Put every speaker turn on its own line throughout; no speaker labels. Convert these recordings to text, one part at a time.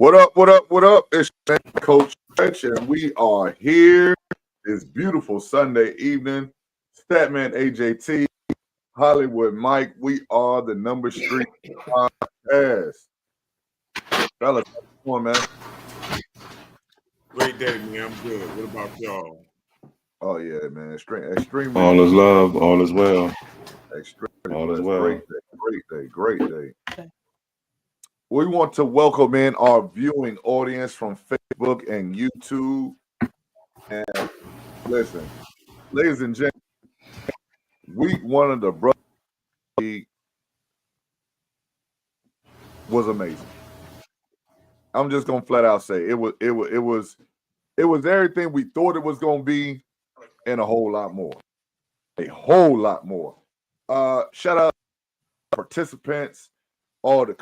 What up? What up? What up? It's Coach Stretch, and we are here this beautiful Sunday evening. Statman AJT, Hollywood Mike. We are the Number Street Podcast. Fellas, how you doing, man?
Great day, man. I'm good. What about y'all?
Oh yeah, man. Extremely.
All is love. All is well.
Extremely.
All is
blessed.
well.
Great day. Great day. We want to welcome in our viewing audience from Facebook and YouTube. And listen, ladies and gentlemen, week one of the Brotherhood League was amazing. I'm just gonna flat out say it was everything we thought it was gonna be, and a whole lot more. A whole lot more. Shout out to participants, all the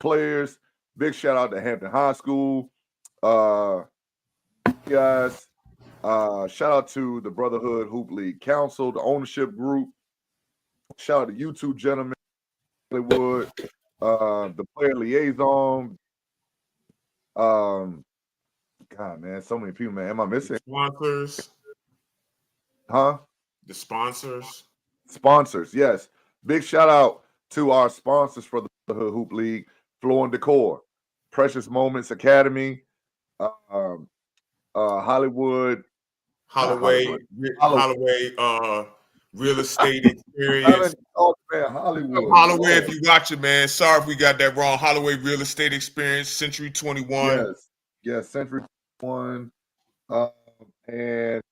players. Big shout out to Hampton High School. Guys. Shout out to the Brotherhood Hoop League Council, the ownership group. Shout out to you two gentlemen, Hollywood, the player liaison. God, man, so many people, man. Am I missing?
Sponsors.
Huh?
The sponsors.
Sponsors, yes. Big shout out to our sponsors for the Brotherhood Hoop League, Floor and Decor, Precious Moments Academy, Hollywood.
Holloway real estate experience.
Hollywood.
Holloway, if you watch it, man. Sorry if we got that wrong. Holloway real estate experience, Century 21.
Yes, Century 21. And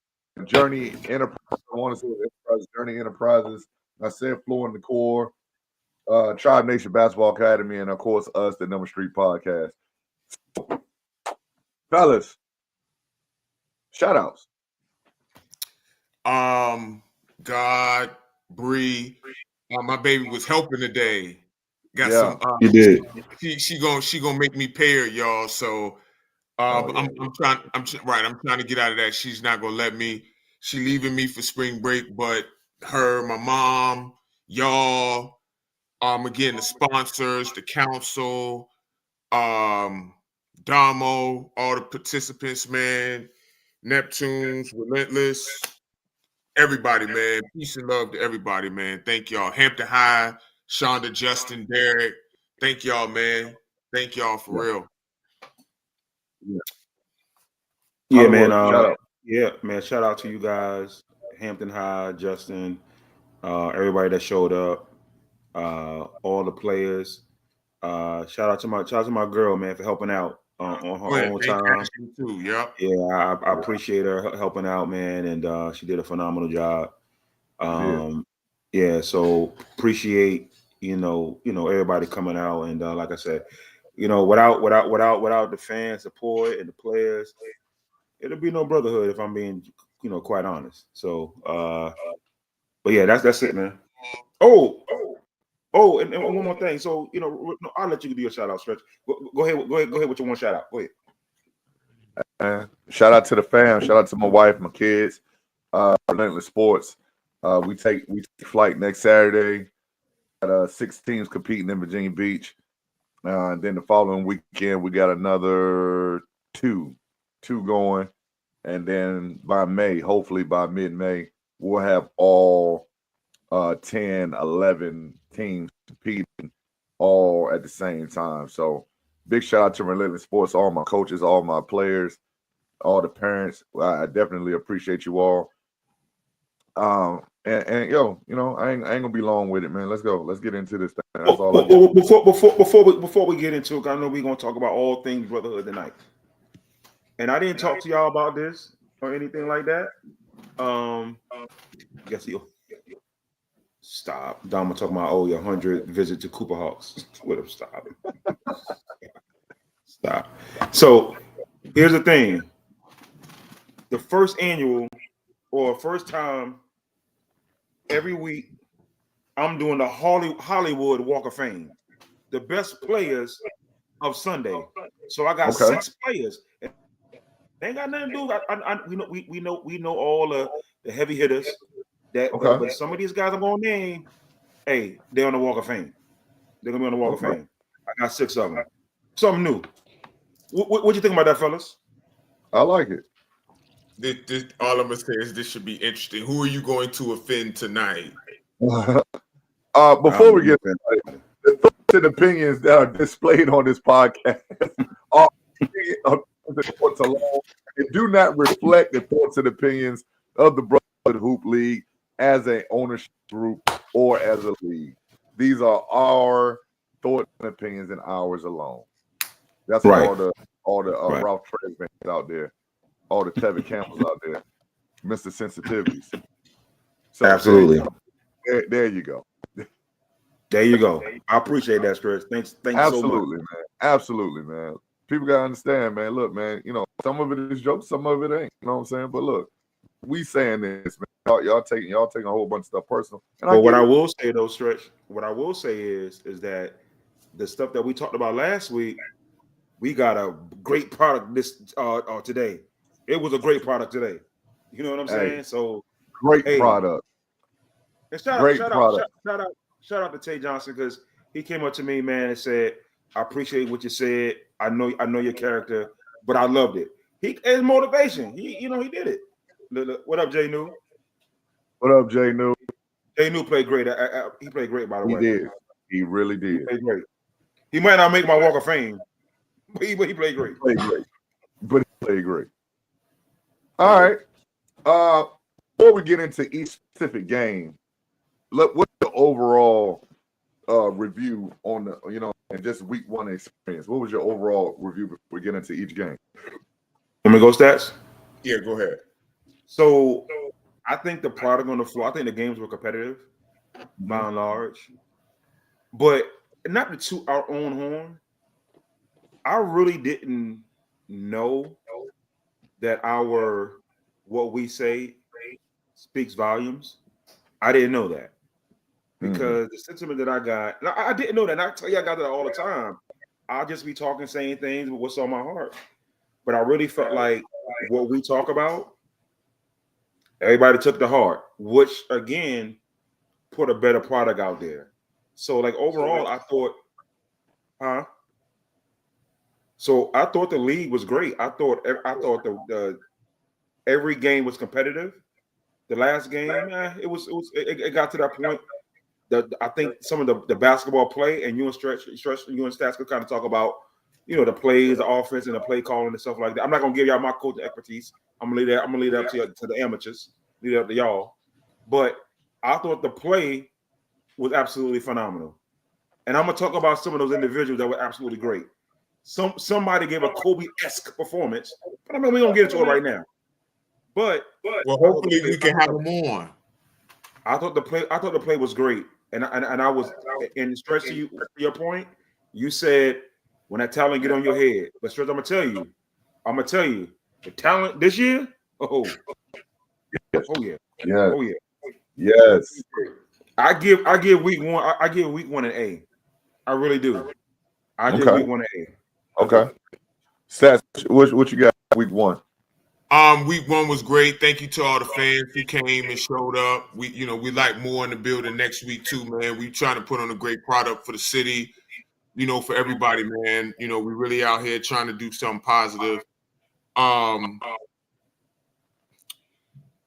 Journey Enterprise. I want to say Enterprise, Journey Enterprises. I said Floor and Decor, Tribe Nation Basketball Academy, and of course us, the Number Street Podcast. Fellas, shout outs.
God, Bree, my baby was helping today. Got some.
You did.
She gonna make me pay her, y'all. So, I'm trying to get out of that. She's not gonna let me. She leaving me for spring break, but her, my mom, y'all, again the sponsors, the council, Damo, all the participants, man, Neptunes, Relentless. Everybody, man. Peace and love to everybody, man. Thank y'all. Hampton High, Shonda, Justin, Derek. Thank y'all, man. Thank y'all for real.
Yeah, man. Shout out to you guys, Hampton High, Justin, everybody that showed up, all the players. Shout out to my girl, man, for helping out on her own time.
Too, yeah.
Yeah, I appreciate her helping out, man, and she did a phenomenal job. So appreciate everybody coming out, and like I said, without the fans support and the players, it'll be no Brotherhood if I'm being quite honest. So but yeah, that's it, man. And one more thing. So I'll let you do your shout out, Stretch. Go ahead with your one shout out. Go ahead.
Shout out to the fam. Shout out to my wife, my kids. Relentless Sports. We take flight next Saturday. Got 6 teams competing in Virginia Beach. And then the following weekend we got another two going. And then by May, hopefully by mid-May, we'll have all 10, 11 teams competing all at the same time. So big shout out to Relentless Sports, all my coaches, all my players, all the parents. I definitely appreciate you all. And yo, I ain't gonna be long with it, man. Let's go. Let's get into this thing. That's all.
Before we get into it, I know we're gonna talk about all things Brotherhood tonight. And I didn't talk to y'all about this or anything like that. Guess you. Stop. Dom talking about 100 visit to Cooper Hawks. What up? Stop. Stop. So here's the thing. The first annual or first time every week, I'm doing the Hollywood Walk of Fame. The best players of Sunday. So I got 6 players. They ain't got nothing to do. We know all the heavy hitters. But some of these guys I'm gonna name, hey, they're on the Walk of Fame. They're gonna be on the Walk of Fame. I got 6 of them. Something new. What you think about that, fellas?
I like it.
This, all I'm gonna say is this should be interesting. Who are you going to offend tonight?
Before we get started, the thoughts and opinions that are displayed on this podcast are the thoughts alone. They do not reflect the thoughts and opinions of the Brotherhood Hoop League as an ownership group or as a league. These are our thoughts and opinions and ours alone. That's
Right.
all the
Right.
Ralph Trey fans out there, all the Tevin Campbells out there, Mr. Sensitivities. So
Absolutely.
there you go.
There you go. I appreciate that, Stretch. Thanks so much.
Absolutely, man. Absolutely, man. People gotta understand, man. Look, man, you know, some of it is jokes, some of it ain't. You know what I'm saying? But look, we saying this, man. Y'all taking a whole bunch of stuff personal.
But what I will say though, Stretch, what I will say is that the stuff that we talked about last week, we got a great product this today. It was a great product today. You know what I'm saying? So
great product.
And shout out to Tay Johnson, because he came up to me, man, and said, I appreciate what you said. I know your character, but I loved it. His motivation. He did it. What up, Jay New?
What up, Jay New?
Jay New played great. He played great, by the way.
He did. He really did.
He played great. He might not make my Walk of Fame, but he played great.
But he played great. All right. Before we get into each specific game, what's the overall review on the and just week one experience? What was your overall review before we get into each game?
Let me go stats.
Yeah, go ahead.
So I think the product on the floor, I think the games were competitive by and large, but not to toot our own horn. I really didn't know that what we say speaks volumes. I didn't know that, because the sentiment that I got, I didn't know that. And I tell you, I got that all the time. I'll just be talking, saying things with what's on my heart. But I really felt like what we talk about, everybody took to heart, which again put a better product out there. So like overall, I thought, So I thought the league was great. I thought the every game was competitive. The last game, it got to that point. I think some of the basketball play, and you and Stats could kind of talk about, the plays, the offense, and the play calling and stuff like that. I'm not gonna give y'all my coaching expertise. I'm gonna leave that up to the amateurs, leave it up to y'all. But I thought the play was absolutely phenomenal, and I'm gonna talk about some of those individuals that were absolutely great. Somebody gave a Kobe-esque performance, but I mean, we're gonna get into it right now. But
hopefully we can have them on.
I thought the play was great, and I was, and Stretch, to your point, you said when that talent get on your head. But Stretch, I'm gonna tell you, the talent this year. Oh yeah.
Yes.
I give week one. I give week one an A. I really do. I give week one an A.
Okay. Stats, what you got week one?
Week one was great. Thank you to all the fans who came and showed up. We like more in the building next week too, man. We trying to put on a great product for the city, for everybody, man. We really out here trying to do something positive.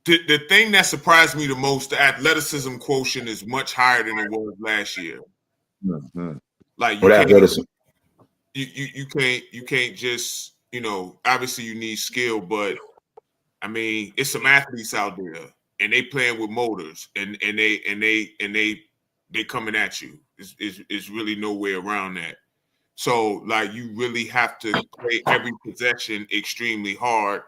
The thing that surprised me the most, the athleticism quotient is much higher than it was last year.
Mm-hmm.
Like you can't just, obviously you need skill, but I mean, it's some athletes out there and they playing with motors and they coming at you. It's really no way around that. So like you really have to play every possession extremely hard.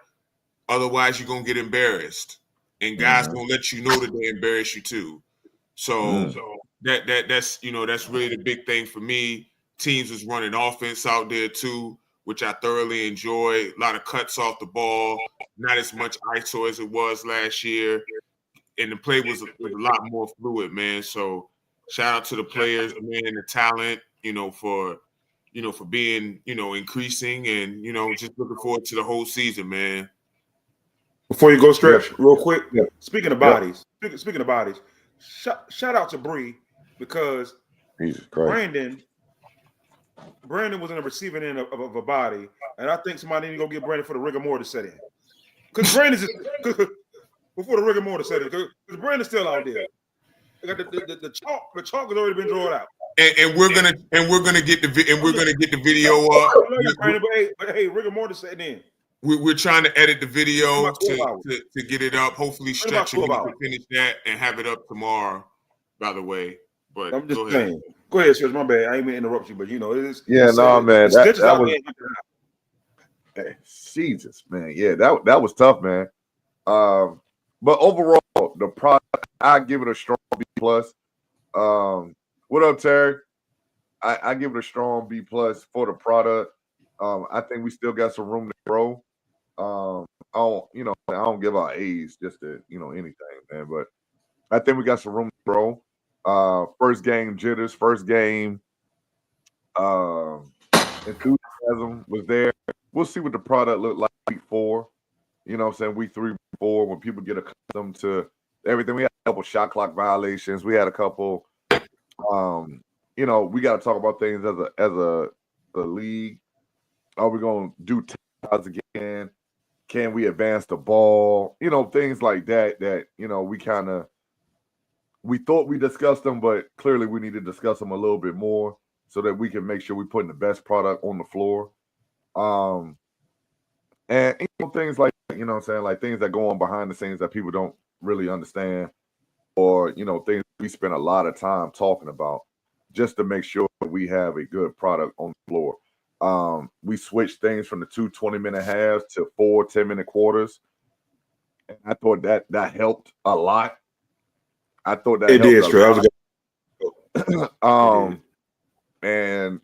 Otherwise you're gonna get embarrassed. And guys gonna let you know that they embarrass you too. So that's that's really the big thing for me. Teams was running offense out there too, which I thoroughly enjoy. A lot of cuts off the ball, not as much ISO as it was last year, and the play was a lot more fluid, man. So shout out to the players, man, and the talent, for being increasing, and just looking forward to the whole season, man.
Before you go, Stretch, real quick. Speaking of bodies, shout out to Bree, because
Jesus Christ.
Brandon Brandon was in the receiving end of a body, and I think somebody need to go get Brandon for the rigor mortis set in. Because Brandon's just before the rigor mortis set in, because Brandon's still out there. The chalk has already been drawn out.
And we're gonna get the video up.
Brandon, but hey, rigor mortis setting in.
We're trying to edit the video to get it up. Hopefully, Stretch can finish that and have it up tomorrow. By the way, but
I'm just saying. Go ahead, Stretch. My bad. I ain't mean to interrupt you, but you know it is.
Yeah, no, man. That was.
Hey,
Jesus, man. Yeah, that was tough, man. But overall, the product, I give it a strong B plus. What up, Terry? I give it a strong B plus for the product. I think we still got some room to grow. I don't give out A's just to anything, man. But I think we got some room to grow. First game jitters, first game enthusiasm was there. We'll see what the product looked like week 4. You know what I'm saying? Week 3, 4, when people get accustomed to everything. We had a couple shot clock violations. We had a couple we got to talk about things as a league. Are we going to do timeouts again? Can we advance the ball? Things like that we thought we discussed them, but clearly we need to discuss them a little bit more so that we can make sure we're putting the best product on the floor. And things like, like things that go on behind the scenes that people don't really understand, or, things we spend a lot of time talking about just to make sure we have a good product on the floor. We switched things from the 2 20-minute halves to 4 10-minute quarters. And I thought that helped a lot. I thought that
it did,
helped
a lot.
And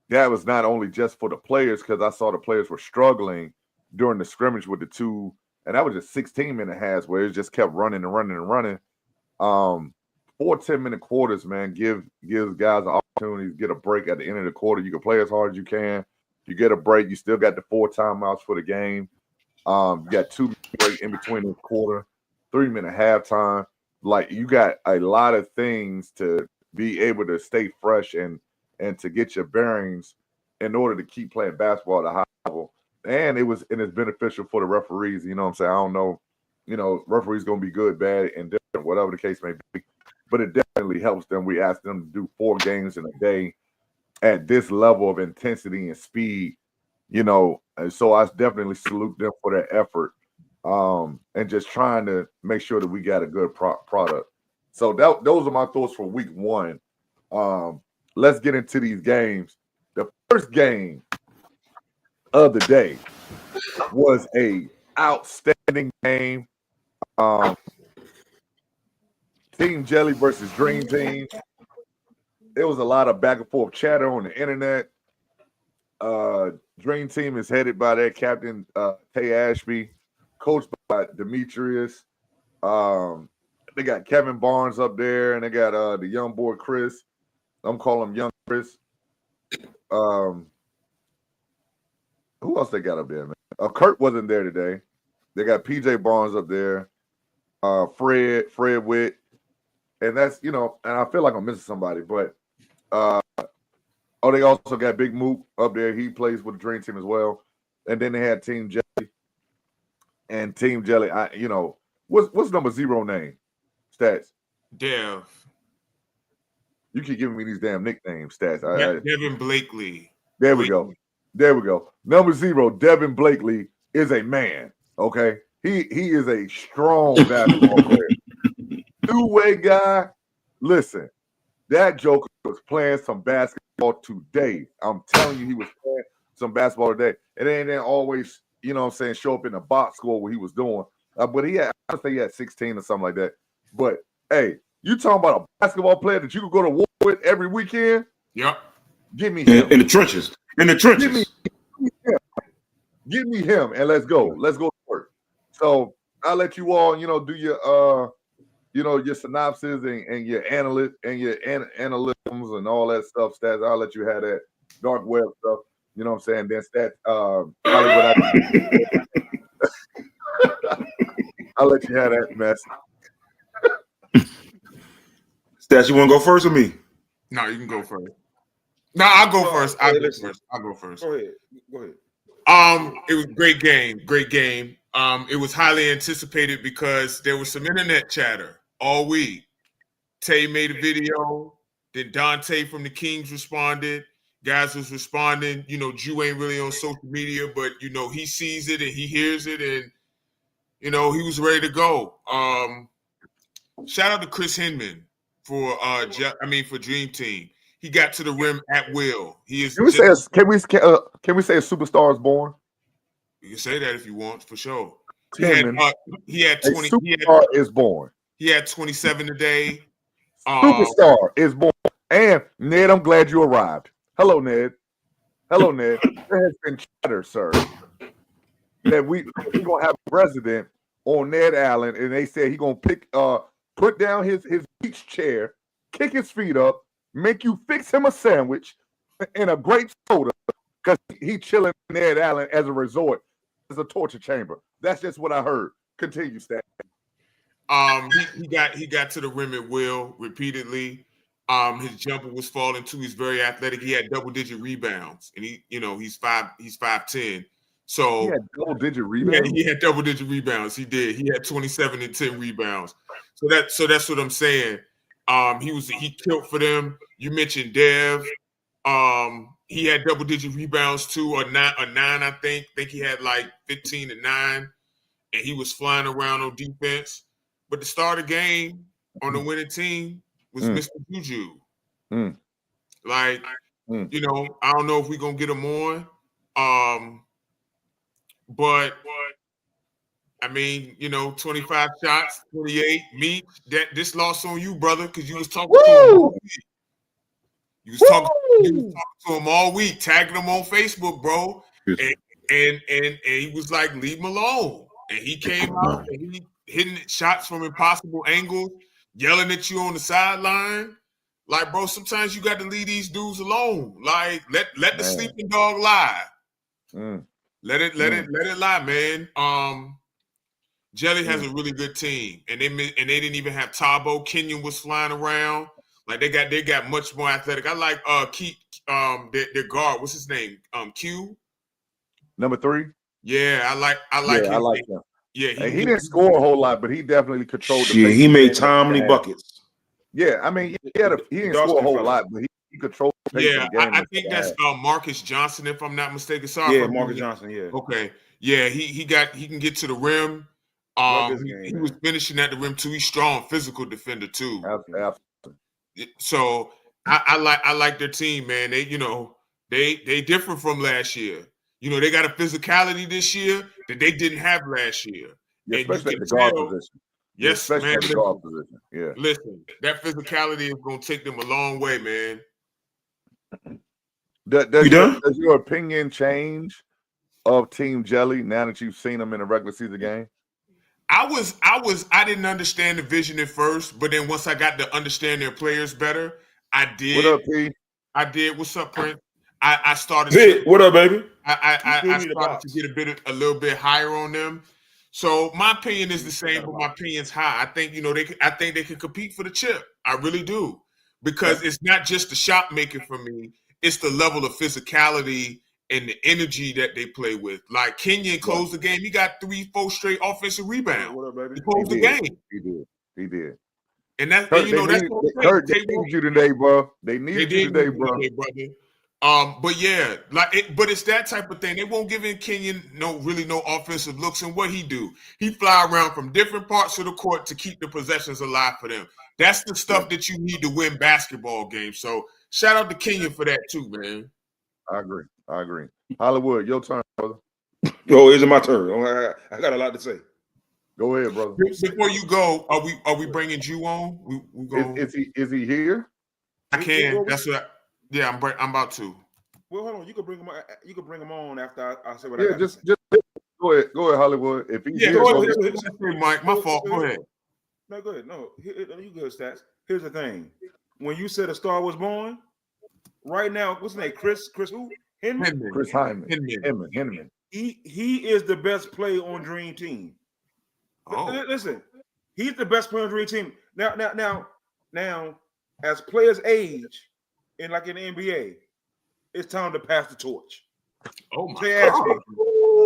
that was not only just for the players, because I saw the players were struggling during the scrimmage with the 2, and that was just 16-minute halves where it just kept running and running and running. 4 10-minute quarters, man, gives guys an opportunity to get a break at the end of the quarter. You can play as hard as you can. You get a break. You still got the 4 timeouts for the game. You got 2 break in between the quarter, 3-minute halftime. Like, you got a lot of things to be able to stay fresh and to get your bearings in order to keep playing basketball at a high level. And it's beneficial for the referees. You know what I'm saying? I don't know, referees going to be good, bad, and different, whatever the case may be. But it definitely helps them. We asked them to do 4 games in a day at this level of intensity and speed, and so I definitely salute them for their effort. And just trying to make sure that we got a good product. So those are my thoughts for week 1. Let's get into these games. The first game of the day was a outstanding game. Team Jelly versus Dream Team. There was a lot of back and forth chatter on the internet. Dream Team is headed by their captain, Tay Ashby, coached by Demetrius. They got Kevin Barnes up there, and they got the young boy Chris. I'm calling him Young Chris. Who else they got up there, man? Kurt wasn't there today. They got PJ Barnes up there. Fred Witt. And that's, and I feel like I'm missing somebody, but they also got Big Mook up there. He plays with the Dream Team as well. And then they had Team Jelly. And Team Jelly, what's number 0 name? Stats.
Dev.
You keep giving me these damn nicknames, Stats.
Devin Blakely.
There we go. Number 0, Devin Blakely is a man. Okay, he is a strong basketball player. 2-way guy. Listen, that joker was playing some basketball today. I'm telling you, he was playing some basketball today. And then they always, show up in the box score what he was doing. But I think he had 16 or something like that. But hey, you talking about a basketball player that you could go to war with every weekend?
Yep.
Give me him.
In the trenches.
Give me him, and let's go. Let's go to work. So I'll let you all, do your your synopsis and your analysts and your analytics and all that stuff, Stats. I'll let you have that dark web stuff. You know what I'm saying? Then Stats, I'll let you have that mess.
Stats, you want to go first or me?
No, you can go first. No, I'll go first. I'll go
listen.
first. I'll go first.
Go ahead. Go ahead.
It was a great game. Great game. It was highly anticipated because there was some internet chatter all week. Tay made a video. Then Dante from the Kings responded. Guys was responding. You know, Jew ain't really on social media, but you know, he sees it and he hears it, and you know, he was ready to go. Shout out to Chris Hinman for for Dream Team. He got to the rim at will. He is.
Can we say a superstar is born?
You can say that if you want, for sure. He
Hinman,
had 20.
a superstar is born.
He had 27 today.
Superstar is born. And Ned, I'm glad you arrived. Hello, Ned. Hello, Ned. There has been chatter, sir, that we're gonna have a president on Ned Allen, and they said he gonna put down his beach chair, kick his feet up, make you fix him a sandwich and a grape soda because he chilling Ned Allen as a resort, as a torture chamber. That's just what I heard. Continue, Stan.
He got to the rim at will repeatedly. His jumper was falling too. He's very athletic. He had double-digit rebounds, and he's 5'10". So
he had double-digit rebounds.
He had double-digit rebounds. He did. He had 27 and 10 rebounds. So that's what I'm saying. He killed for them. You mentioned Dev. He had double-digit rebounds too, or nine, I think. I think he had like 15 and 9, and he was flying around on defense. But the start of the game on the winning team was Mr. Juju. I don't know if we're gonna get him on. But I mean, 25 shots, 28. This loss on you, brother, because you was talking to him all week. You was talking to him all week, tagging him on Facebook, bro. And he was like, leave him alone. And he came out and he hitting shots from impossible angles, yelling at you on the sideline. Like, bro, sometimes you got to leave these dudes alone. Like, let the sleeping dog lie. Let it lie, man. Jelly has a really good team, and they didn't even have Tabo. Kenyon was flying around. Like they got much more athletic. I like their guard. What's his name? Q.
Number 3.
Yeah, I like him.
I like him.
Yeah,
he didn't score a whole lot, but he definitely controlled the pace.
He made timely buckets.
Yeah, I mean, he didn't score a whole lot, but he controlled the pace of the game.
I think that's Marcus Johnson, if I'm not mistaken. Sorry.
Yeah, Marcus Johnson, yeah.
Okay. Yeah, he can get to the rim. He was finishing at the rim too. He's strong, physical defender too.
Absolutely.
So I like their team, man. They different from last year. They got a physicality this year that they didn't have last year.
Yeah, especially at the guard position.
Yes,
especially
man.
at the guard position. Yeah.
Listen, that physicality is going to take them a long way, man.
Does your opinion change of Team Jelly now that you've seen them in a regular season game?
I didn't understand the vision at first, but then once I got to understand their players better, I did.
What up, P?
I did. What's up, Prince? I started.
Hey, what up, baby?
I started to get a little bit higher on them. So my opinion is the same, but my opinion's high. I think they can compete for the chip. I really do, because it's not just the shot making for me; it's the level of physicality and the energy that they play with. Like Kenyon closed the game; he got 3-4 straight offensive rebounds.
What up, baby?
He closed the game.
He did.
And that's
Kurt, they need you today, bro. They need you today, bro.
But yeah, but it's that type of thing. They won't give in Kenyon no offensive looks, and what he do? He fly around from different parts of the court to keep the possessions alive for them. That's the stuff that you need to win basketball games. So shout out to Kenyon for that too, man.
I agree. Hollywood, your turn, brother.
Oh, is it my turn? I got a lot to say.
Go ahead, brother.
Before you go, are we bringing you on? We go.
Is he here?
I can. That's what. Yeah, I'm about to.
Well, hold on. You can bring him on after I say what
I got. Just go ahead, Hollywood. If he's here,
go ahead. Mike, my fault. Go ahead.
No, go ahead. No, you good, Stats. Here's the thing. When you said a star was born, right now, what's his name? Chris who? Hinman?
Chris Hinman.
He is the best player on Dream Team. Oh. Listen, he's the best player on Dream Team. Now, as players age, like in the NBA, it's time to pass the torch.
Oh my
They asked me,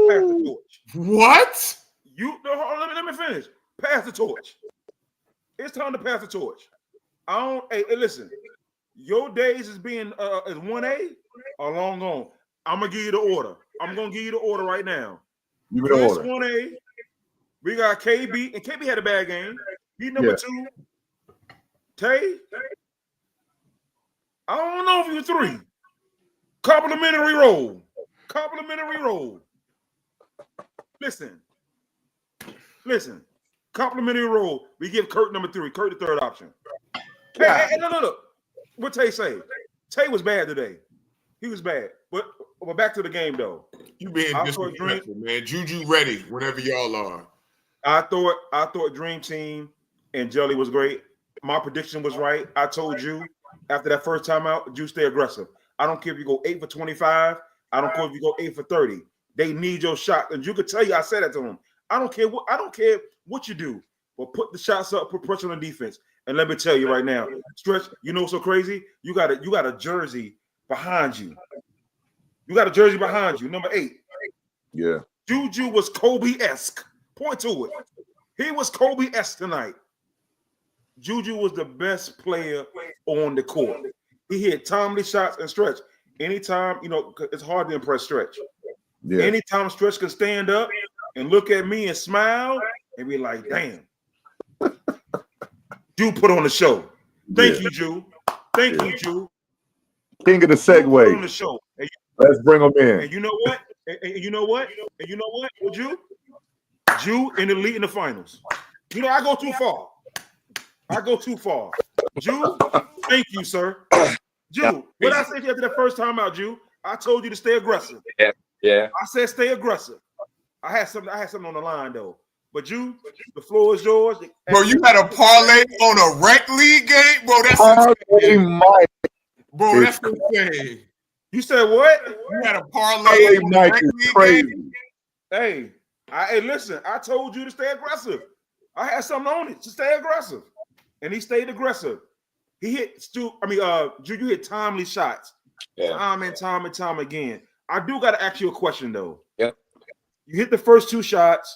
pass the torch.
What?
Let me finish. Pass the torch. It's time to pass the torch. Hey, listen. Your days as being as 1A are long gone. I'm gonna give you the order. I'm gonna give you the order right now.
Give me the
Chris
order.
1A. We got KB, and KB had a bad game. He number 2. Tay. I don't know if he was 3. Complimentary roll. Listen. Complimentary roll. We give Kurt number 3. Kurt the third option. Hey, no. What Tay say? Tay was bad today. He was bad. But back to the game though.
You being disrespectful, man. Juju ready whenever y'all are.
I thought Dream Team and Jelly was great. My prediction was right. I told you after that first time out, you stay aggressive. I don't care if you go 8 for 25. I don't care if you go 8 for 30. They need your shot. And you could tell you, I said that to them. I don't care what you do, but put the shots up, put pressure on the defense. And let me tell you right now, Stretch, you know what's so crazy? You got a jersey behind you. Number 8.
Yeah.
Juju was Kobe-esque. Point to it. He was Kobe-esque tonight. Juju was the best player on the court. He hit timely shots and Stretch. Anytime, it's hard to impress Stretch. Yeah. Anytime Stretch can stand up and look at me and smile and be like, damn. Ju put on the show. Thank you, Ju. Thank you, Ju.
King of the segue.
On the show.
Let's bring him in.
And you know what? Ju in the lead in the finals. I go too far. Ju, thank you, sir. Ju, what I said to you after the first time out, Ju, I told you to stay aggressive.
Yeah.
I said stay aggressive. I had something on the line though. But Ju, the floor is yours.
Bro, you had a parlay on a rec league game? Bro, that's insane. Bro, that's insane.
You said what?
You had a parlay on a rec league game?
Hey, listen, I told you to stay aggressive. I had something on it to stay aggressive. And he stayed aggressive. He hit Juju hit timely shots. Yeah. Time and time again. I do got to ask you a question though.
Yep.
You hit the first 2 shots.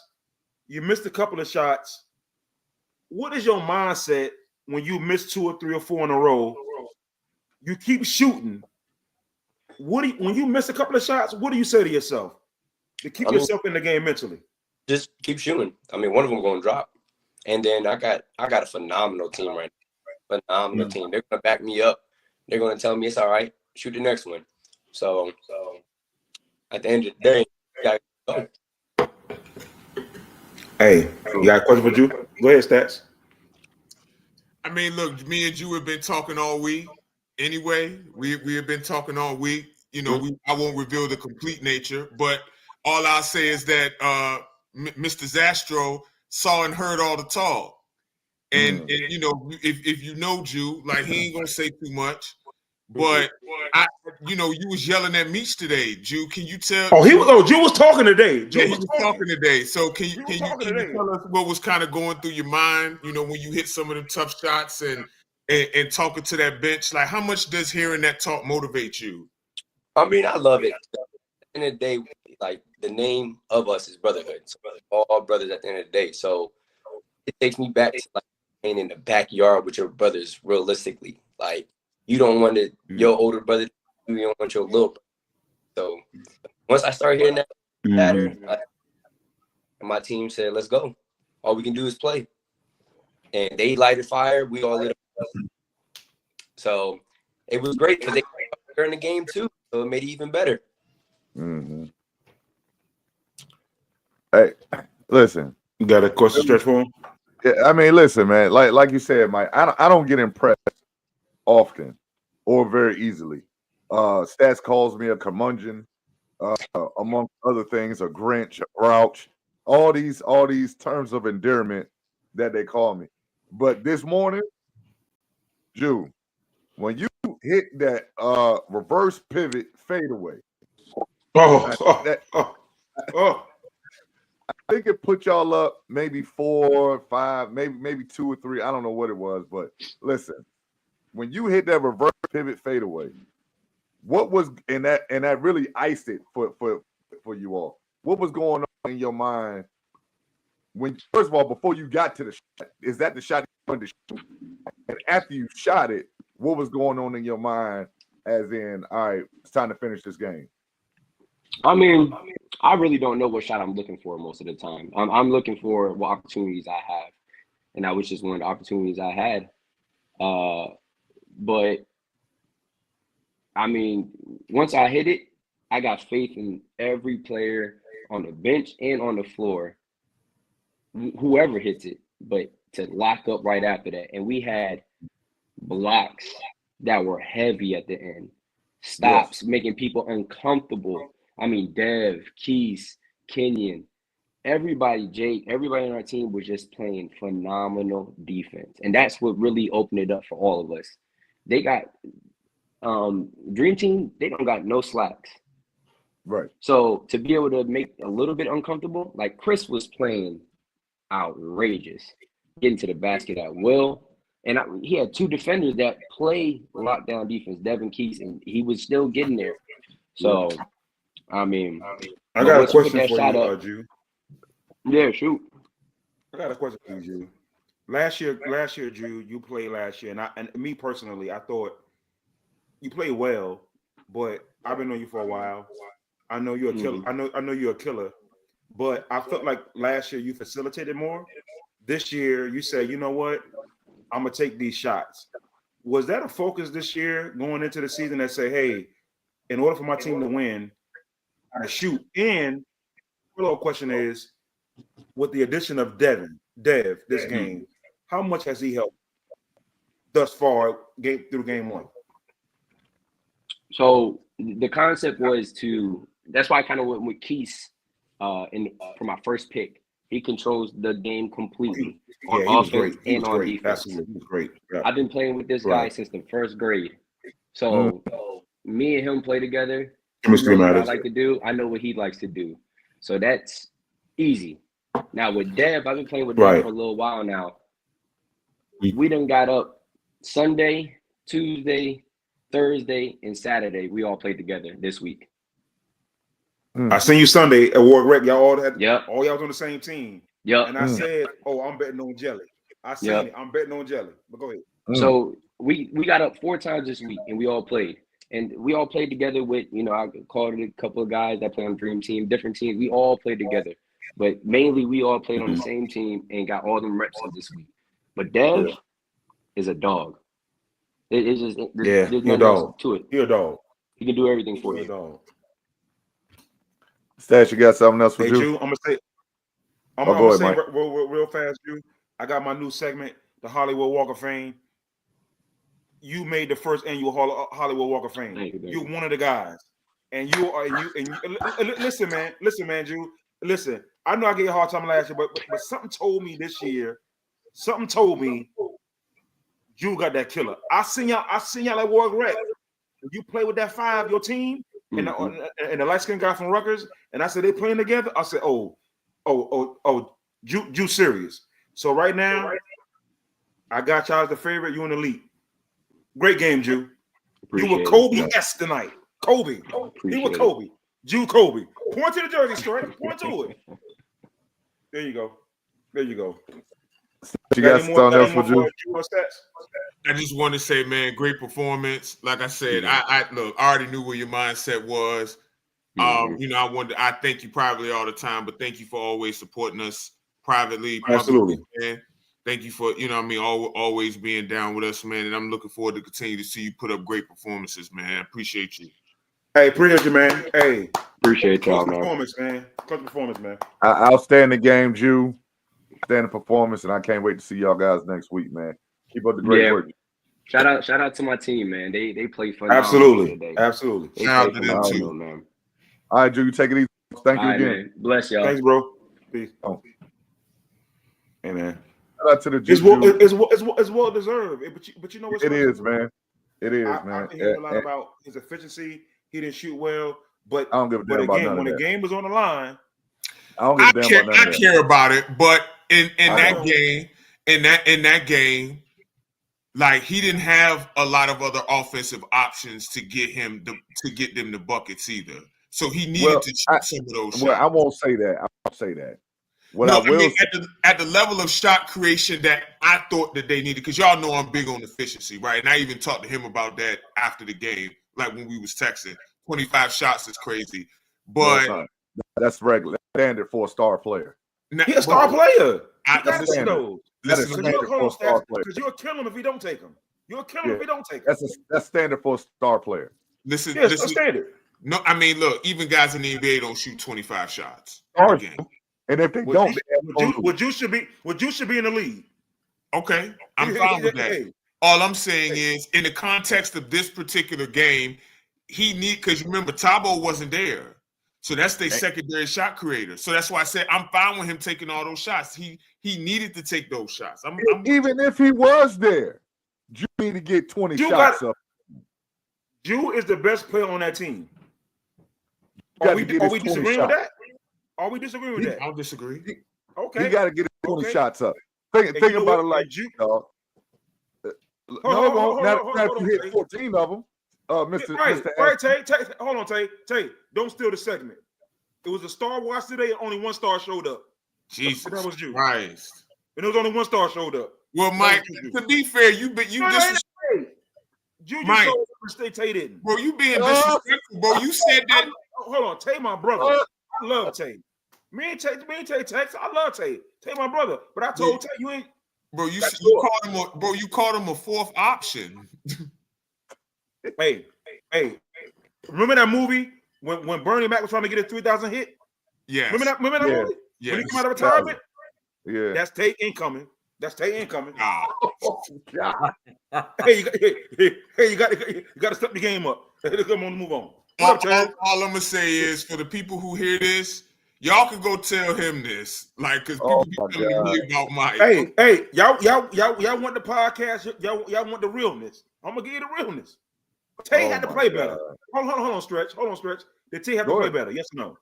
You missed a couple of shots. What is your mindset when you miss 2 or 3 or 4 in a row? You keep shooting. When you miss a couple of shots, what do you say to yourself to keep yourself in the game mentally?
Just keep shooting. One of them going to drop. And then I got a phenomenal team right now. Phenomenal team. They're going to back me up. They're going to tell me it's all right. Shoot the next one. So at the end of the day, you got to go.
Hey, you got a question for Ju? Go ahead, Stats.
Look, me and Ju have been talking all week. Anyway, we have been talking all week. I won't reveal the complete nature, but all I'll say is that Mr. Zastro saw and heard all the talk. And if you know Ju, like he ain't gonna say too much. But you was yelling at Meech today, Ju. Can you tell?
Ju was talking today.
He was talking today. So can you tell us what was kind of going through your mind? When you hit some of the tough shots and talking to that bench, like how much does hearing that talk motivate you?
I love it. At the end of the day, like the name of us is Brotherhood. So all brothers at the end of the day. So it takes me back to like playing in the backyard with your brothers. Realistically, like you don't want your older brother. You don't want your little brother. So once I started hearing that pattern, my team said, "Let's go. All we can do is play." And they lighted fire. We all lit up. So it was great because they were in the game too. So it made it even better.
Mm-hmm. Hey, listen.
You got a question stretch for him?
Yeah, listen, man. Like you said, Mike. I don't get impressed often or very easily. Stats calls me a curmudgeon, among other things, a Grinch, a grouch. All these terms of endearment that they call me. But this morning, Ju, when you hit that reverse pivot fadeaway, I think it put y'all up maybe 4, 5, maybe 2 or 3. I don't know what it was, but listen, when you hit that reverse pivot fadeaway, what was and that really iced it for you all. What was going on in your mind when, first of all, before you got to the shot? Is that the shot you wanted to shoot? And after you shot it, what was going on in your mind? As in, all right, it's time to finish this game.
I mean, I really don't know what shot I'm looking for most of the time. I'm looking for what opportunities I have, and that was just one of the opportunities I had. But I mean, once I hit it, I got faith in every player on the bench and on the floor, whoever hits it, but to lock up right after that. And we had blocks that were heavy at the end, stops, making people uncomfortable. I mean, Dev, Keys, Kenyon, everybody, Jake, everybody on our team was just playing phenomenal defense. And that's what really opened it up for all of us. They got Dream Team, they don't got no slacks.
Right.
So to be able to make a little bit uncomfortable, like Chris was playing outrageous, getting to the basket at will. And he had two defenders that play lockdown defense, Devin Keys, and he was still getting there. So, I mean,
I got a question for you, Drew.
Yeah, shoot.
I got a question for you, Drew. Last year, Drew, you played last year, and me personally, I thought you played well, but I've been knowing you for a while. I know you're a killer. I know you're a killer, but I felt like last year you facilitated more. This year, you said, you know what, I'm gonna take these shots. Was that a focus this year going into the season that say, hey, in order for my team to win, I shoot? And the follow-up question is, with the addition of Dev this game, how much has he helped thus far through game one?
So the concept was that's why I kind of went with Keys for my first pick. He controls the game completely on offense and on defense.
Absolutely, he was great. Yeah.
I've been playing with this guy since the first grade. So me and him play together.
Chemistry matters.
What I like to do, I know what he likes to do. So that's easy. Now with Dev, I've been playing with Dev for a little while now. We done got up Sunday, Tuesday, Thursday, and Saturday. We all played together this week.
I seen you Sunday at Ward Rec. Y'all all had all y'all was on the same team.
Yep.
And I said, "Oh, I'm betting on Jelly." I seen it. I'm betting on Jelly. But go ahead.
So we got up 4 times this week, and we all played. And we all played together with, I called it a couple of guys that play on Dream Team, different teams. We all played together. But mainly we all played on the same team and got all them reps in this week. But Dev is a dog. It's just there's nothing else to it.
You're a dog.
He can do everything for you.
A dog.
Stash, you got something else for you?
Drew, I'm gonna say real fast, Drew. I got my new segment, the Hollywood Walk of Fame. You made the first annual Hollywood Walk of Fame. You're one of the guys, and you listen, man, Drew. Listen, I know I gave you a hard time last year, but something told me this year. Something told me Drew got that killer. I seen y'all at Ward Rec. You play with that 5, your team, and the light-skinned guy from Rutgers, and I said they playing together. I said, Drew serious. So right now, I got y'all as the favorite. You in the league. Great game, Drew. You were Kobe-esque tonight. Kobe. He was Kobe. Drew Kobe. Point to the jersey, straight. Point to it. There you go.
You got something else for Drew?
I just want to say, man, great performance. Like I said, I already knew where your mindset was. I thank you privately all the time, but thank you for always supporting us privately.
Absolutely.
Man. Thank you for, always being down with us, man. And I'm looking forward to continue to see you put up great performances, man. I appreciate you.
Hey, appreciate you, man. Hey.
Appreciate y'all, man.
Clutch performance, man.
Outstanding game, Drew. Outstanding performance, and I can't wait to see y'all guys next week, man. Keep up the great work.
Shout out to my team, man. They play phenomenal.
Absolutely.
Shout out to them too,
man. All right, Drew, you take it easy. Thank you again.
Man. Bless y'all.
Thanks, bro. Peace. Hey, man.
Shout out to the
it's well deserved. But you know what's
it is, man. It is, man.
I've been hearing a lot about his efficiency. He didn't shoot well, but
I don't give a damn about
when the game was on the line,
I care about it. But in that game, like he didn't have a lot of other offensive options to get them the buckets either. So he needed to shoot some of those shots.
Well, I won't say that. I won't say that. What
no,
I will
mean, at the level of shot creation that I thought that they needed, because y'all know I'm big on efficiency, right? And I even talked to him about that after the game, like when we was texting. 25 shots is crazy, but
that's regular, that's standard for a star player.
He's a star player.
Listen,
because you'll kill him if you don't take him. You'll kill him if you don't take him.
That's standard for a star player.
Listen, listen. Standard.
No, I mean, look, even guys in the NBA don't shoot 25 shots
a game. And if they don't,
would you should be in the league?
Okay, I'm fine with that. All I'm saying is, in the context of this particular game, because remember, Tabo wasn't there. So that's their secondary shot creator. So that's why I said I'm fine with him taking all those shots. He needed to take those shots.
Even if he was there, you need to get 20 shots up.
Jew is the best player on that team. Are we disagreeing with that? Are we disagreeing with that?
I'll disagree.
Okay.
He got to get 20 shoshots up. Think about it like you, dog. Not if you hit 14 of them. Mr.
Tay, hold on, Tay. Don't steal the segment. It was a Star Watch today, and only one star showed up.
Jesus,
that was you.
Christ.
And there was only one star showed up.
Well, Mike, to be fair, you disrespectful.
You just showed up, Tay didn't.
Bro, you being disrespectful, bro. You said that.
Hold on, Tay, my brother. I love Tay. Me and Tay text. I love Tay. Tay, my brother. But I told Tay you ain't.
Bro, you called him a fourth option.
Hey, remember that movie when Bernie Mac was trying to get his 3,000 hit?
Yeah.
Remember that movie?
Yeah.
When he came out of retirement?
Yeah.
That's Tay incoming.
Oh,
God.
Hey, you got to step the game up. Come on, move on.
All I'm gonna say is, for the people who hear this, y'all can go tell him this, like, because people be telling me about Mike.
Hey, y'all want the podcast? Y'all want the realness? I'm gonna give you the realness. Tay had to play better. Hold on, Stretch. Did Tay have to play better? Yes or no?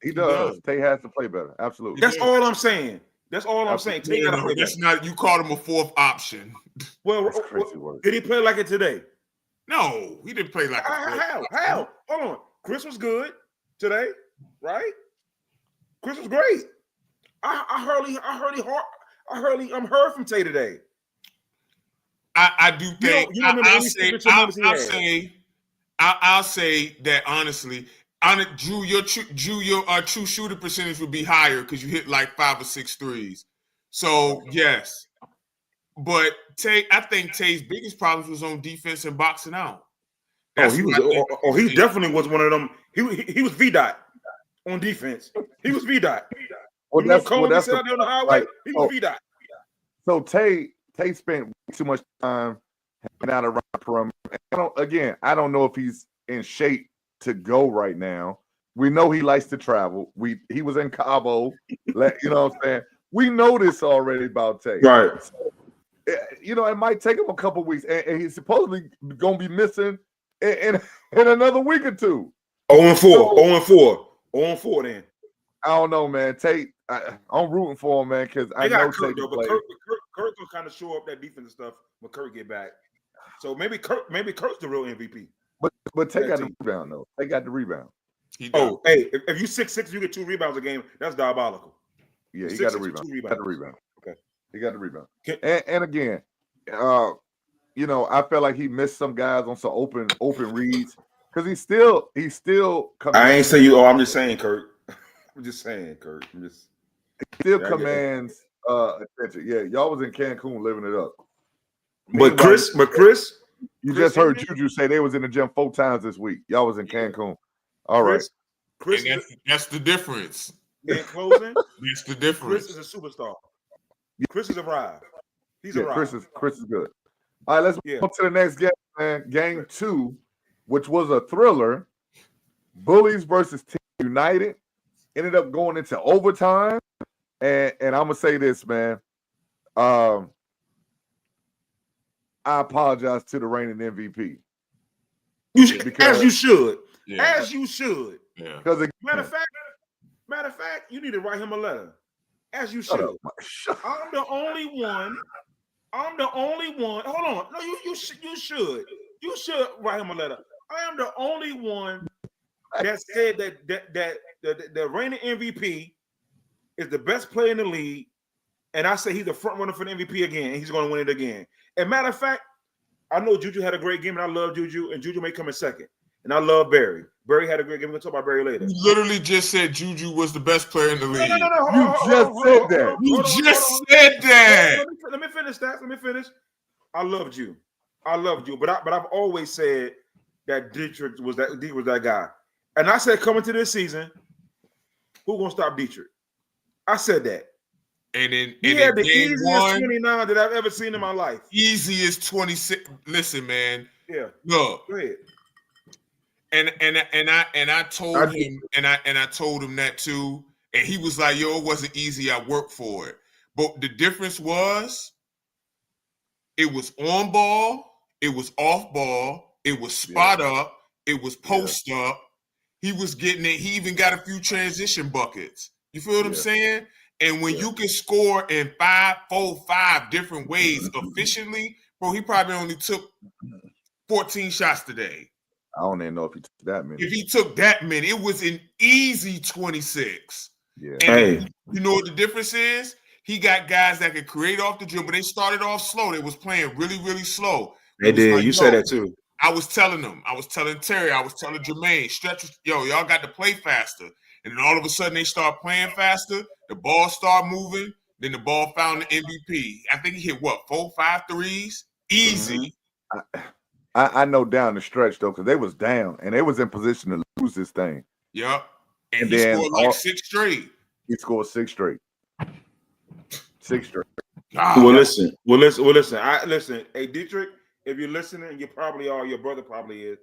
He does. Tay has to play better. Absolutely.
That's all I'm saying. Tay got to play
that's
better.
not. You called him a fourth option.
Well, did he play like it today?
No, he didn't play like it.
How? Hold on. Chris was good today, right? Chris was great. I heard from Tay today.
I do think I'll say that honestly. Drew, your true shooter percentage would be higher because you hit like 5 or 6 threes. So yes, but I think Tay's biggest problems was on defense and boxing out.
He definitely was one of them. He was VDOT on defense. He was VDOT.
Well, that's
out there on the highway. He was VDOT.
So Tay spent too much time hanging out around the perimeter. I don't know if he's in shape to go right now. We know he likes to travel. He was in Cabo. You know what I'm saying? We know this already about Tay.
Right.
So, it might take him a couple weeks, and he's supposedly going to be missing in another week or two.
0-4 then.
I don't know, man. Tay, I'm rooting for him, man, because I know Tay can play.
Kurt will kind of show up that defensive stuff when Kurt get back. So maybe Kurt's the real MVP.
But Tay got the rebound, though. They got the rebound.
Hey, if you 6'6", you get 2 rebounds a game. That's diabolical.
Yeah, he got the rebound. He got the rebound.
Okay,
he got the rebound. And again, I felt like he missed some guys on some open reads because he's still coming.
I ain't saying you. I'm just saying, Kurt. He
still commands attention. Yeah, y'all was in Cancun living it up.
But Chris.
You just heard Juju say they was in the gym 4 times this week. Y'all was in Cancun. All right.
Chris, that's the difference.
In closing,
that's the difference.
Chris is a superstar. Chris is arrived. He's arrived.
Chris is good. All right, let's move on to the next game, man. Game 2, which was a thriller. Bullies versus Team United. Ended up going into overtime. And I'm gonna say this, man. I apologize to the reigning MVP.
As you should. Yeah. As you should.
Yeah.
Because matter of fact, you need to write him a letter. As you should. I'm the only one I'm the only one. Hold on. No, you should write him a letter. I am the only one that said that the reigning MVP is the best player in the league, and I say he's the front runner for the MVP again, and he's going to win it again. And matter of fact, I know Juju had a great game, and I love Juju, and Juju may come in second. And I love Barry. Barry had a great game. We're going to talk about Barry later.
You literally just said Juju was the best player in the league.
No.
You just said that.
You just said that.
Let me finish that. Let me finish. I loved you. But I've always said that Dietrich was that guy. And I said coming to this season, who gonna stop Dietrich? I said that.
And then
he had the easiest 29 that I've ever seen in my life.
Easiest 26. Listen, man.
Yeah.
Look.
Go ahead.
And I told him and I told him that too. And he was like, yo, it wasn't easy. I worked for it. But the difference was it was on ball, it was off ball, it was spot up, it was post up. He was getting it. He even got a few transition buckets. You feel what I'm saying? And when you can score in 5 different ways efficiently, bro, he probably only took 14 shots today.
I don't even know if he took that many.
If he took that many, it was an easy 26.
Yeah.
And you know what the difference is? He got guys that could create off the dribble. They started off slow. They was playing really, really slow.
They did. Like, you said that too.
I was telling them. I was telling Terry. I was telling Jermaine. Stretch, y'all got to play faster. And then all of a sudden they start playing faster. The ball start moving. Then the ball found the MVP. I think he hit 4, 5 threes? Easy.
I know down the stretch though, because they was down and they was in position to lose this thing.
Yep. And he scored like 6 straight.
He scored 6 straight. 6 straight.
Well, listen. Listen. Hey, Dietrich, if you're listening, you probably are. Your brother probably is.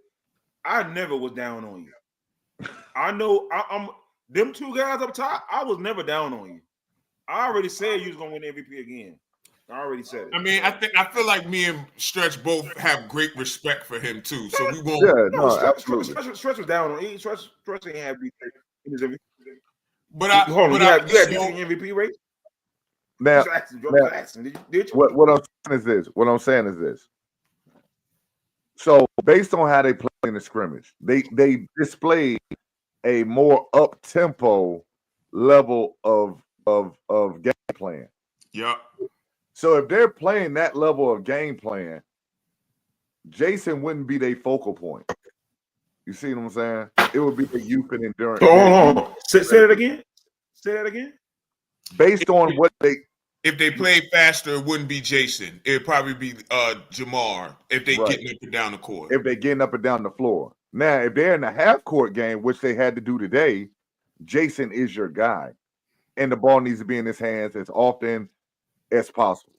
I never was down on you. I know I'm them two guys up top. I was never down on you. I already said you was gonna win the MVP again. I already said it.
I mean, I feel like me and Stretch both have great respect for him too. So we won't.
Yeah, no, absolutely.
Stretch was down on him. Stretch ain't have MVP.
But
hold on, you had MVP race.
Now,
did you?
What I'm saying is this. So based on how they play in the scrimmage, they displayed a more up tempo level of game plan.
Yeah.
So if they're playing that level of game plan, Jason wouldn't be their focal point. You see what I'm saying? It would be the youth and endurance.
Oh, say that again. Say that again.
Based on what
if they played faster, it wouldn't be Jason. It would probably be Jamar if they getting up and down the court.
If they're getting up and down the floor. Now, if they're in the half court game, which they had to do today, Jason is your guy. And the ball needs to be in his hands as often as possible.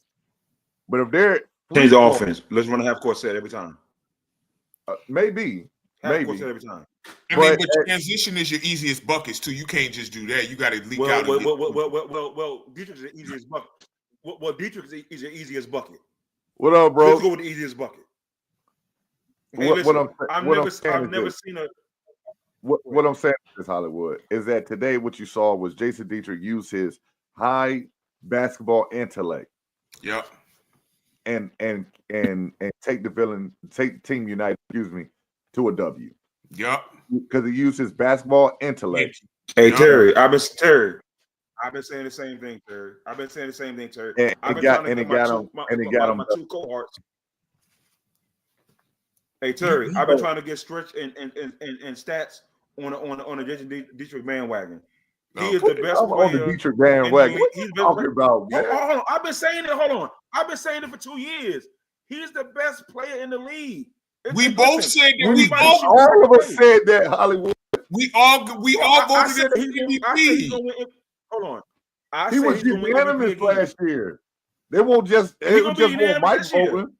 But if they're
change the offense, let's run a half court set every time.
Maybe.
Half court set every time.
But transition is your easiest buckets too. You can't just do that. You got to leak out.
Well, Dietrich is the easiest bucket. Well, Dietrich is your easiest bucket.
What up, bro?
Let's go with the easiest bucket. Hey, I've never seen a.
What I'm saying is, Hollywood, is that today what you saw was Jason Dietrich use his high basketball intellect.
Yep.
And take Team United, to a W.
Yep.
Because he used his basketball intellect.
Hey, Terry, I've been saying the same thing, Terry.
And
I've
been
been trying to get my two cohorts. Hey, Terry, I've been trying to get Stretch and stats on a Jason Dietrich bandwagon. He is the best player
on the Dietrich bandwagon. What are you talking about, man?
Hold on. I've been saying it. Hold on. I've been saying it for 2 years. He's the best player in the league.
We both said that.
All of us said that, Hollywood.
We all voted that
he's gonna win. Hold on.
He was unanimous last year. They won't just. It just won't Mike voting.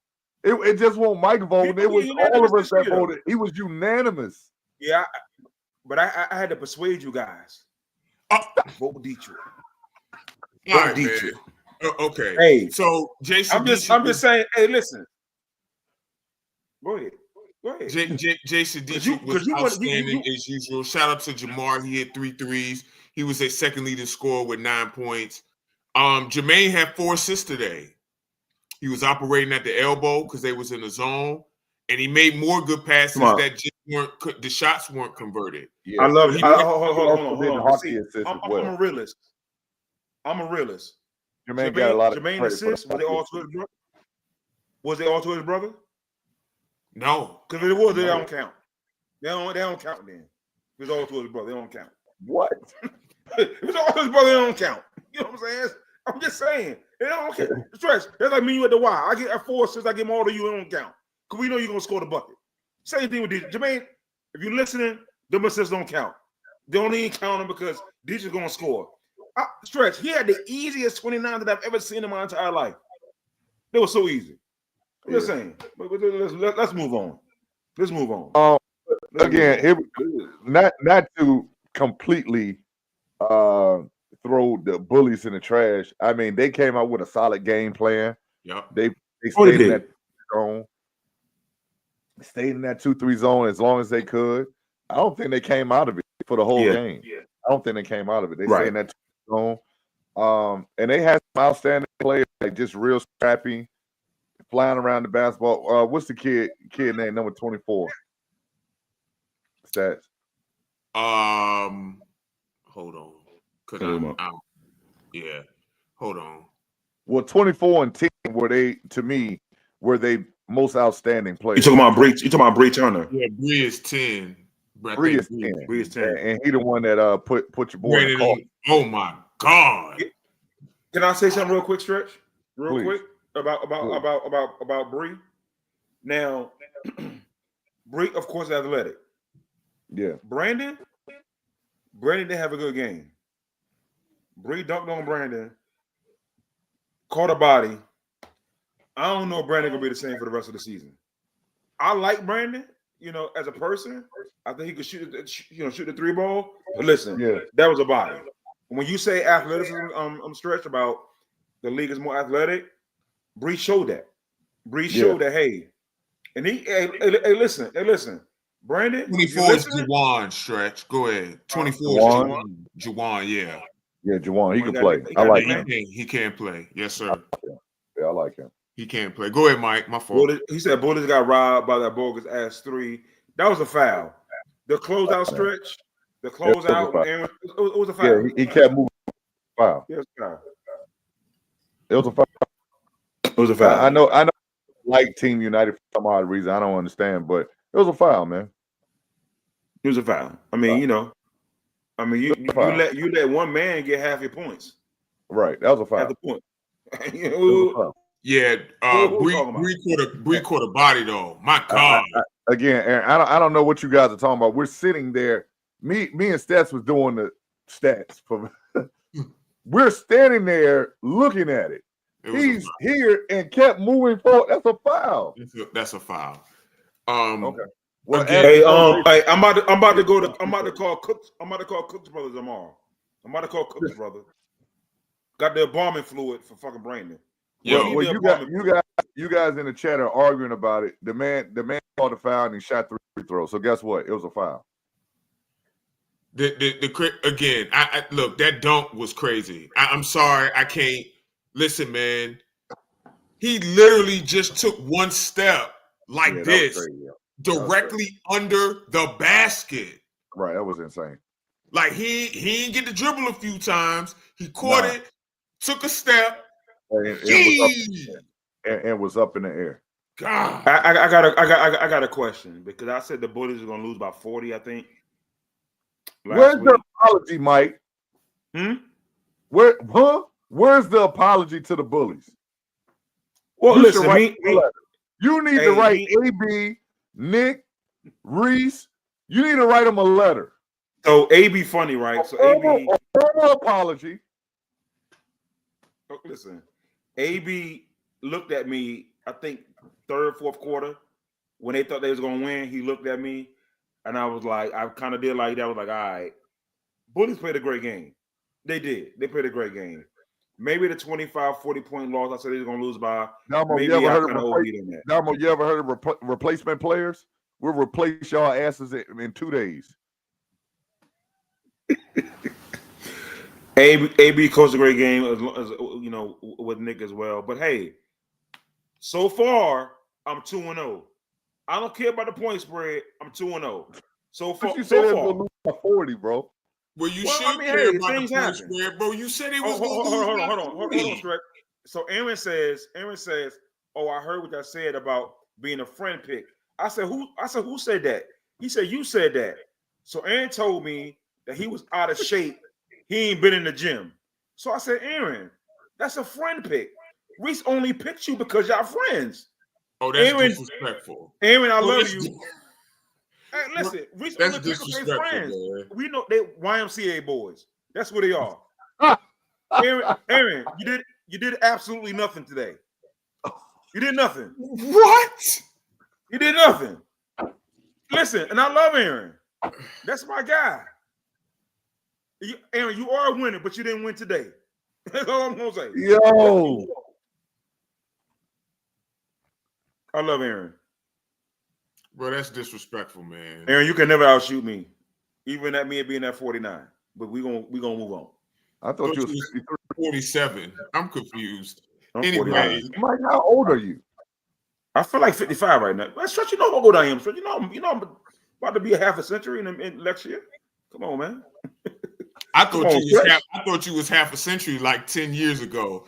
It just won't Mike voting. It was all of us that voted. He was unanimous.
Yeah, but I had to persuade you guys. Vote Dietrich.
All right, Dietrich. Okay.
Hey,
so Jason.
I'm just saying. Hey, listen. Go ahead.
Jason Dietrich was outstanding as usual. Shout out to Jamar. He hit 3 threes. He was a second leading scorer with 9 points. Jermaine had 4 assists today. He was operating at the elbow because they was in the zone, and he made more good passes that just weren't. The shots weren't converted.
Yeah.
I love
He
it. Hold on.
Hockey assist as well.
I'm a realist.
Jermaine got a lot of
Jermaine assists. Was they all to his brother? Was they all to his brother?
No,
because if it was, they don't count. They don't count then. If it's all to his brother, they don't count.
What?
If it's all to his brother, they don't count. You know what I'm saying? I'm just saying. They don't count. Stretch. That's like me and you at the Y. I get 4 assists. I give them all to you. It don't count because we know you're gonna score the bucket. Same thing with DJ. Jermaine, if you're listening, them assists don't count. They don't even count them because DJ's gonna score. Stretch, he had the easiest 29 that I've ever seen in my entire life. They were so easy. I'm just saying. But let's move on. Let's move on.
Not to completely throw the bullies in the trash. I mean, they came out with a solid game plan.
Yeah.
They stayed in that zone. Stayed in that 2-3 zone as long as they could. I don't think they came out of it for the whole game.
Yeah.
I don't think they came out of it. They stayed in that 2-3 zone. And they had some outstanding players, like just real scrappy, flying around the basketball. What's the kid name? Number 24. Stats.
Hold on. Hold on.
Well, 24 and 10 were they most outstanding players.
You talking about Bree Turner?
Yeah, Bree is 10.
Bree is 10. And he the one that put your boy in the car.
Oh my God.
Can I say something real quick, Stretch?
Please.
Quick about Bree. Now, Bree, of course, is athletic.
Yeah.
Brandon didn't have a good game. Bree dunked on Brandon, caught a body. I don't know if Brandon gonna be the same for the rest of the season. I like Brandon, as a person. I think he could shoot the 3 ball. But listen, that was a body. When you say athleticism, I'm stretched about the league is more athletic. Bree showed that. That, hey, and listen. Brandon,
24 is Juwan, Stretch. Go ahead. 24 is Juwan, yeah.
Yeah, Juwan, he can play. I like him.
He can play. Yes, sir.
Yeah, I like him.
He can't play. Go ahead, Mike. My fault.
He said Bullets got robbed by that bogus ass 3. That was a foul. The closeout stretch. The closeout. It was a foul.
Yeah, he kept moving. Foul.
It was a foul.
It was a foul.
It was a foul.
I know. Like Team United for some odd reason. I don't understand, but it was a foul, man.
It was a foul. I mean, you let one man get half your points.
Right. That was a foul.
Half the point.
Yeah, Bree caught a body though. My God.
Again, Aaron, I don't know what you guys are talking about. We're sitting there. Me and Stats was doing the stats for. We're standing there looking at it. He's here and kept moving forward. That's a foul.
That's a foul.
Okay. Well,
I'm about to call Cooks. I'm about to call Cooks brothers tomorrow. I'm about to call Cooks brother. Got the embalming fluid for fucking Brandon.
Well, you guys in the chat are arguing about it. The man called a foul and he shot 3 free throws. So guess what? It was a foul.
Again, I look, that dunk was crazy. I'm sorry, I can't listen, man. He literally just took one step like this, directly under the basket.
Right, that was insane.
Like he didn't get to dribble a few times. He caught it, took a step.
And was up in the air.
God,
I got a question because I said the Bullies are gonna lose by 40. I think.
Where's the apology, Mike? Where's the apology to the Bullies?
Well, listen,
you need to write AB, Nick, Reese. You need to write them a letter.
So AB funny, right? So AB
apology.
Listen, AB looked at me, I think 3rd, 4th quarter, when they thought they was gonna win. He looked at me, and I was like, I kind of did like that. I was like, all right, Bullies played a great game. They did. They played a great game. Maybe the 25, 40 point loss, I said they was gonna lose by.
Damo, you ever heard of replacement players? We'll replace y'all asses in 2 days.
AB coached a great game, as with Nick as well. But hey, So far, I'm 2-0. I don't care about the point spread. I'm 2-0. So far,
But you said
so
they was
far.
gonna lose by 40, bro.
Well, you
Well,
should
I mean,
care
hey,
about the
things
point
happen.
spread, bro. You said it was
Oh,
going to lose by
hold on,
40.
Strek. So Aaron says, oh, I heard what I said about being a friend pick. I said, who said that? He said, you said that. So Aaron told me that he was out of shape. He ain't been in the gym. So I said, Aaron, that's a friend pick. Reese only picked you because y'all friends.
Oh, that's
Aaron,
disrespectful.
Aaron, I
Well,
love
that's
you. Hey, listen, Reese
That's
only picked because they
disrespectful,
friends.
man.
We know they YMCA boys. That's what they are. Aaron, you did absolutely nothing today. You did nothing.
What?
You did nothing. Listen, and I love Aaron. That's my guy. Aaron, you are a winner, but you didn't win today. That's all I'm gonna say.
Yo,
I love Aaron.
Bro, that's disrespectful, man.
Aaron, you can never outshoot me, even at me being at 49. But we gonna move on.
I thought you was 53.
47. I'm confused.
I'm
Anyway,
49.
Mike, how old are you?
I feel like 55 right now. That's what you know how old I am. So you know I'm about to be a half a century in next year. Come on, man.
I thought
on,
you was half a century like 10 years ago.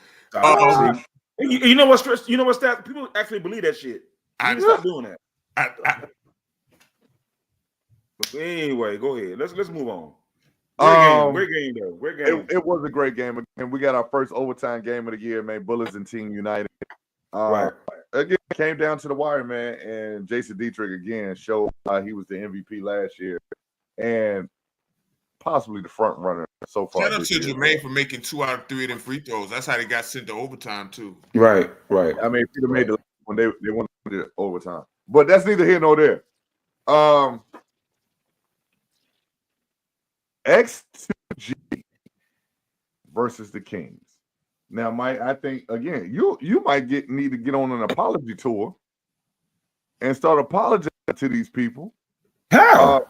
You know what stress? You know what stats? People actually believe that shit. You need to stop doing that. But anyway, go ahead. Let's move on. Great game though. Great game.
It was a great game, and we got our first overtime game of the year, man. Bullets and Team United.
Right.
Again, came down to the wire, man, and Jason Dietrich again showed he was the MVP last year, and possibly the front runner so far.
Shout out to Jermaine for making 2 out of 3 of them free throws. That's how they got sent to overtime too.
Right.
I mean, Peter made the when they wanted it overtime, but that's neither here nor there. X2G versus the Kings. Now, Mike, I think again, you might need to get on an apology tour and start apologizing to these people.
How?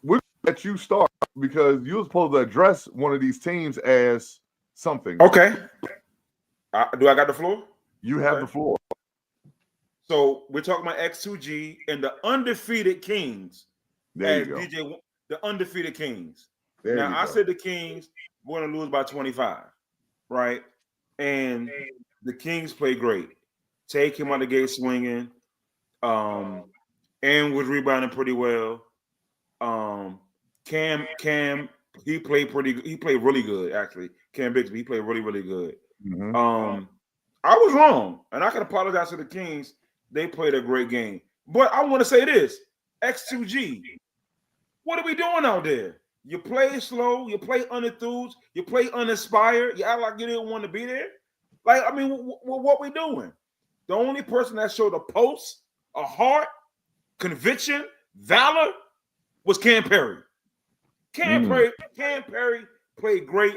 We'll let you start because you're supposed to address one of these teams as something.
Okay. Do I got the floor?
You have the floor.
So we're talking about X2G and the undefeated Kings.
There you go.
DJ, the undefeated Kings.
There
now
you
I
go.
said the Kings were going to lose by 25, right? And the Kings played great. Tay came out the gate swinging. Aaron was rebounding pretty well. Cam, he played really good actually. Cam Bixby, he played really, really good.
Mm-hmm.
I was wrong, and I can apologize to the Kings. They played a great game. But I want to say this: X2G, what are we doing out there? You play slow, you play unenthused, you play uninspired, you act like you didn't want to be there. Like, I mean, what we doing? The only person that showed a pulse, a heart, conviction, valor was Cam Perry. Cam Perry played great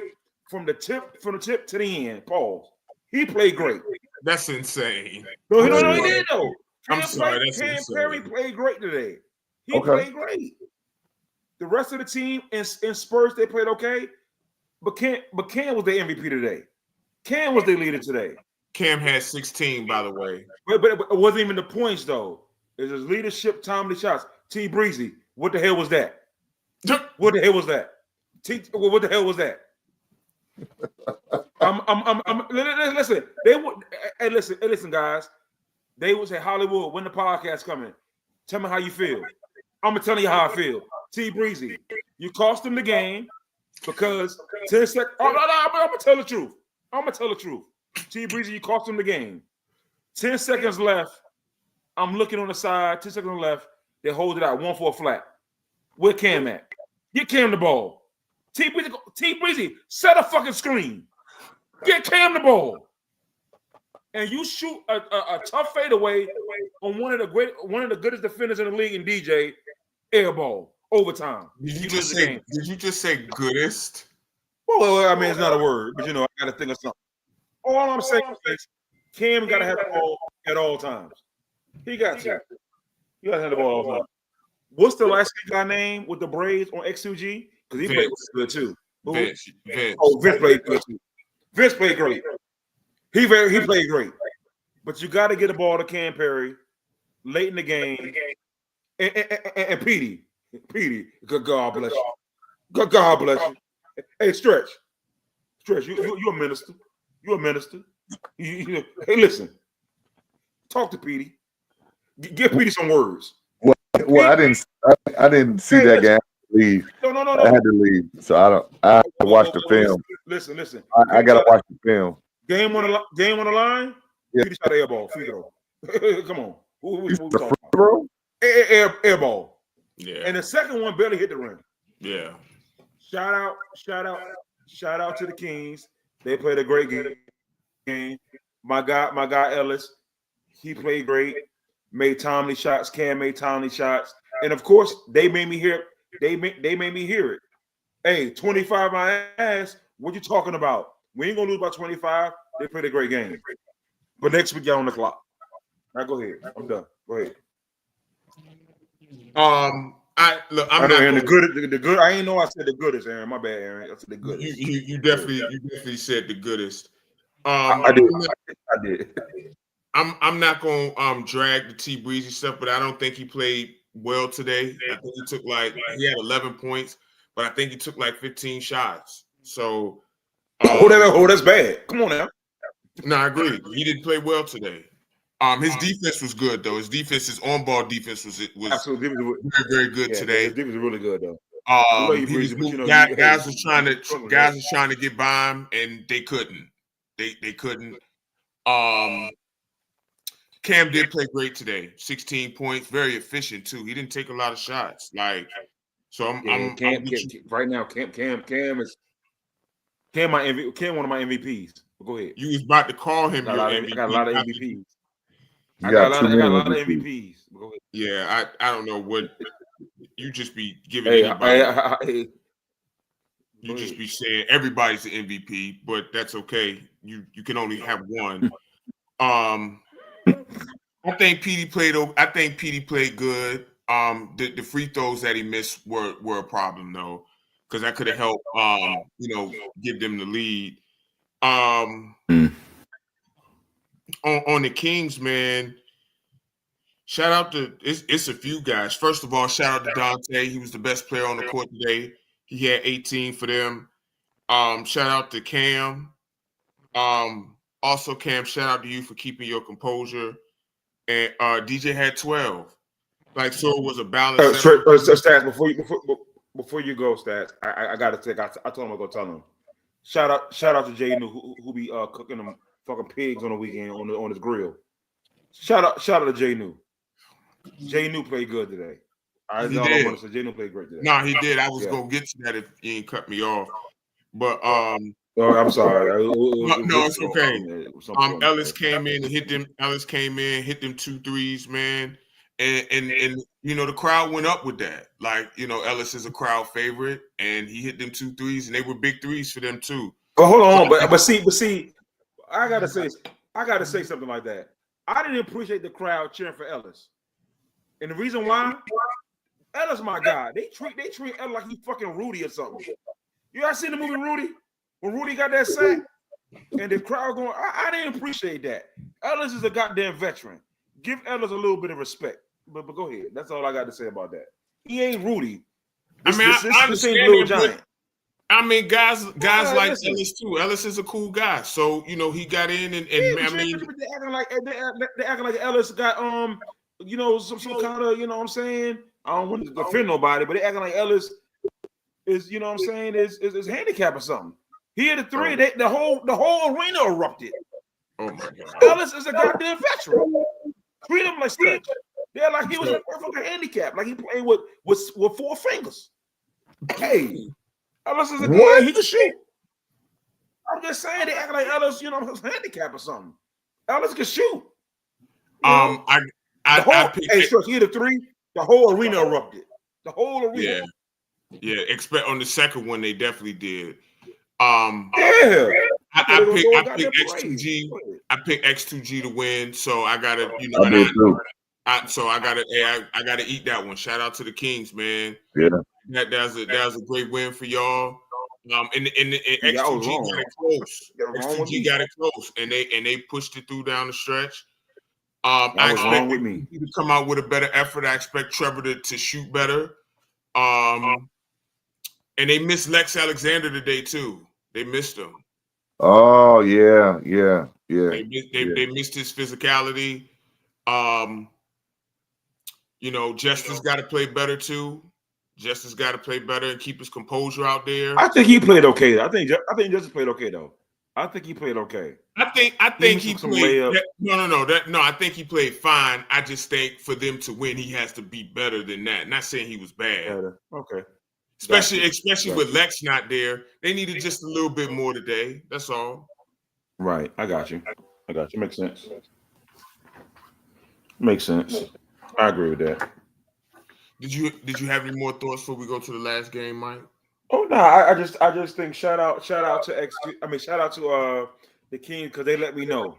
from the tip to the end. Pause. He played great.
That's insane.
No, he did though.
I'm sorry. That's
Cam
insane.
Perry played great today. He played great. The rest of the team in Spurs, they played okay. But Cam was their MVP today. Cam was their leader today.
Cam had 16, by the way.
But it wasn't even the points, though. It was ledership, timely shots. T Breezy, what the hell was that? What the hell was that? What the hell was that? Listen. They would. Hey, listen, guys. They would say, Hollywood, when the podcast coming? Tell me how you feel. I'm gonna tell you how I feel. T Breezy, you cost them the game because 10 seconds. I'm gonna tell the truth. T Breezy, you cost them the game. 10 seconds left. I'm looking on the side. 10 seconds left. They hold it out. 1 for a flat. Where Cam at? Get Cam the ball. T Breezy, set a fucking screen. Get Cam the ball. And you shoot a tough fadeaway on one of the goodest defenders in the league in DJ, air ball, overtime.
Did you just say goodest?
Well, I mean, it's not a word, but I got to think of something. All I'm saying is Cam got to have the ball at all times. He got to. You got to have the ball all the time. What's the last guy name with the braids on X2G? Because he played good too.
Vince.
Oh, Vince played good too. Vince played great. He played great. But you got to get the ball to Cam Perry late in the game. And Petey, good God bless you. Good God bless you. Hey, Stretch, you a minister. You a minister. Hey, listen. Talk to Petey. Give Petey some words.
Well, I didn't see that game. Leave.
No.
I had to leave, so I had to watch the film.
Listen.
I gotta watch the film.
Game on the line.
Yeah.
Petey shot air ball, free throw. Come on. Who we talking about?
Bro?
Air ball.
Yeah.
And the second one barely hit the rim.
Yeah.
Shout out to the Kings. They played a great game. My guy Ellis, he played great. Made timely shots. Cam made timely shots. And of course, they made me hear. They made me hear it. Hey, 25 my ass. What you talking about? We ain't gonna lose by 25. They played a great game. But next week, y'all on the clock. Now go ahead. I'm done. Go ahead.
I'm not
the good. I ain't know I said the goodest, Aaron. My bad, Aaron. I said the goodest.
You definitely said the goodest.
I did.
I'm not gonna drag the T Breezy stuff, but I don't think he played well today. I think he had 11 points, but I think he took like 15 shots. So
that's bad. Come on now.
No, I agree. He didn't play well today. His defense was good though. His on-ball defense was
absolutely
very, very good today.
His defense was really good though.
Guys was trying to get by him, and they couldn't. They couldn't. Cam did play great today. 16 points, very efficient too. He didn't take a lot of shots. Right now. Cam is one of my MVPs. Go ahead. You was about to call him your MVP.
I got a lot of MVPs.
I got
a lot of MVPs. Go ahead.
Yeah, I don't know what you just be giving anybody. You just be saying everybody's an MVP, but that's okay. You can only have one. I think Petey played good. The free throws that he missed were a problem though, because that could have helped give them the lead. On the Kings, man. Shout out to it's a few guys. First of all, shout out to Dante. He was the best player on the court today. He had 18 for them. Shout out to Cam. Also, Cam, shout out to you for keeping your composure. And DJ had 12. So it was a balance.
Stats, before you go, Stats, I gotta take. I told him I'll go tell him. Shout out to Jay New who be cooking them fucking pigs on the weekend on his grill. Shout out to Jay New. Jay New played good today. I want to say Jay New played great today.
No, he did. I was gonna get to that if you ain't cut me off. But
I'm sorry.
No, it's okay. Ellis came in and hit them. Ellis came in, hit them 2 threes, man. And the crowd went up with that. Ellis is a crowd favorite, and he hit them 2 threes, and they were big threes for them too.
But hold on, but see, I gotta say something like that. I didn't appreciate the crowd cheering for Ellis, and the reason why, Ellis my guy. They treat Ellis like he fucking Rudy or something. You guys seen the movie Rudy? When Rudy got that sack, and the crowd going, I didn't appreciate that. Ellis is a goddamn veteran. Give Ellis a little bit of respect. But go ahead. That's all I got to say about that. He ain't Rudy.
I understand
little giant.
Guys like Ellis too. Ellis is a cool guy, so he got in and
they acting like Ellis got some kind of what I'm saying. I don't want to defend nobody, but they acting like Ellis is is handicapped or something. He hit a 3. The whole arena erupted.
Oh my God!
Ellis is a goddamn veteran. Treat him like Stretch. They're like he was a fucking handicap, like he played with 4 fingers. Hey, Ellis is a guy. He can shoot. I'm just saying they act like Ellis, was handicapped or something. Ellis can shoot. He hit a 3. The whole arena erupted. The whole arena.
Yeah. Expect on the second one they definitely did.
I
picked X2G. I picked X2G to win, so I gotta, I gotta eat that one. Shout out to the Kings, man.
Yeah,
that was a great win for y'all. And X2G got it close. X2G got it close, and they pushed it through down the stretch. I expect
with me
to come out with a better effort. I expect Trevor to shoot better. And they missed Lex Alexander today too. They missed him.
Oh yeah.
They missed his physicality. Justice got to play better too. Justice got to play better and keep his composure out there.
I think he played okay. I think Justice played okay though. I think he played okay.
I think he played. No. I think he played fine. I just think for them to win, he has to be better than that. Not saying he was bad.
Okay.
Especially with Lex not there, they needed just a little bit more today. That's all.
Right. I got you. Makes sense. I agree with that.
Did you have any more thoughts before we go to the last game, Mike?
Oh no, I just think shout out to the King because they let me know.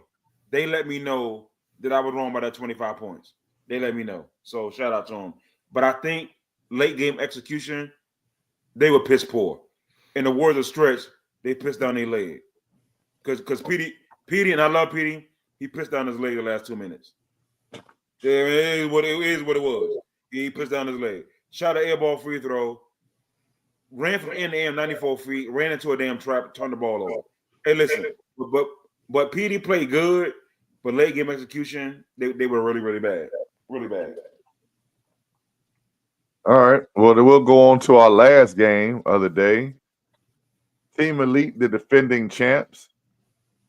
They let me know that I was wrong by that 25 points. They let me know. So shout out to them. But I think late game execution, they were piss poor. In the words of Stretch, they pissed down their leg. Because Petey, and I love Petey, he pissed down his leg the last 2 minutes. It is what it was. He pissed down his leg. Shot an air ball free throw. Ran from end to end 94 feet, ran into a damn trap, turned the ball over. Hey, listen, but PD played good, but late game execution, they were really, really bad. Really bad.
All right. Well, then we'll go on to our last game of the day. Team Elite, the defending champs.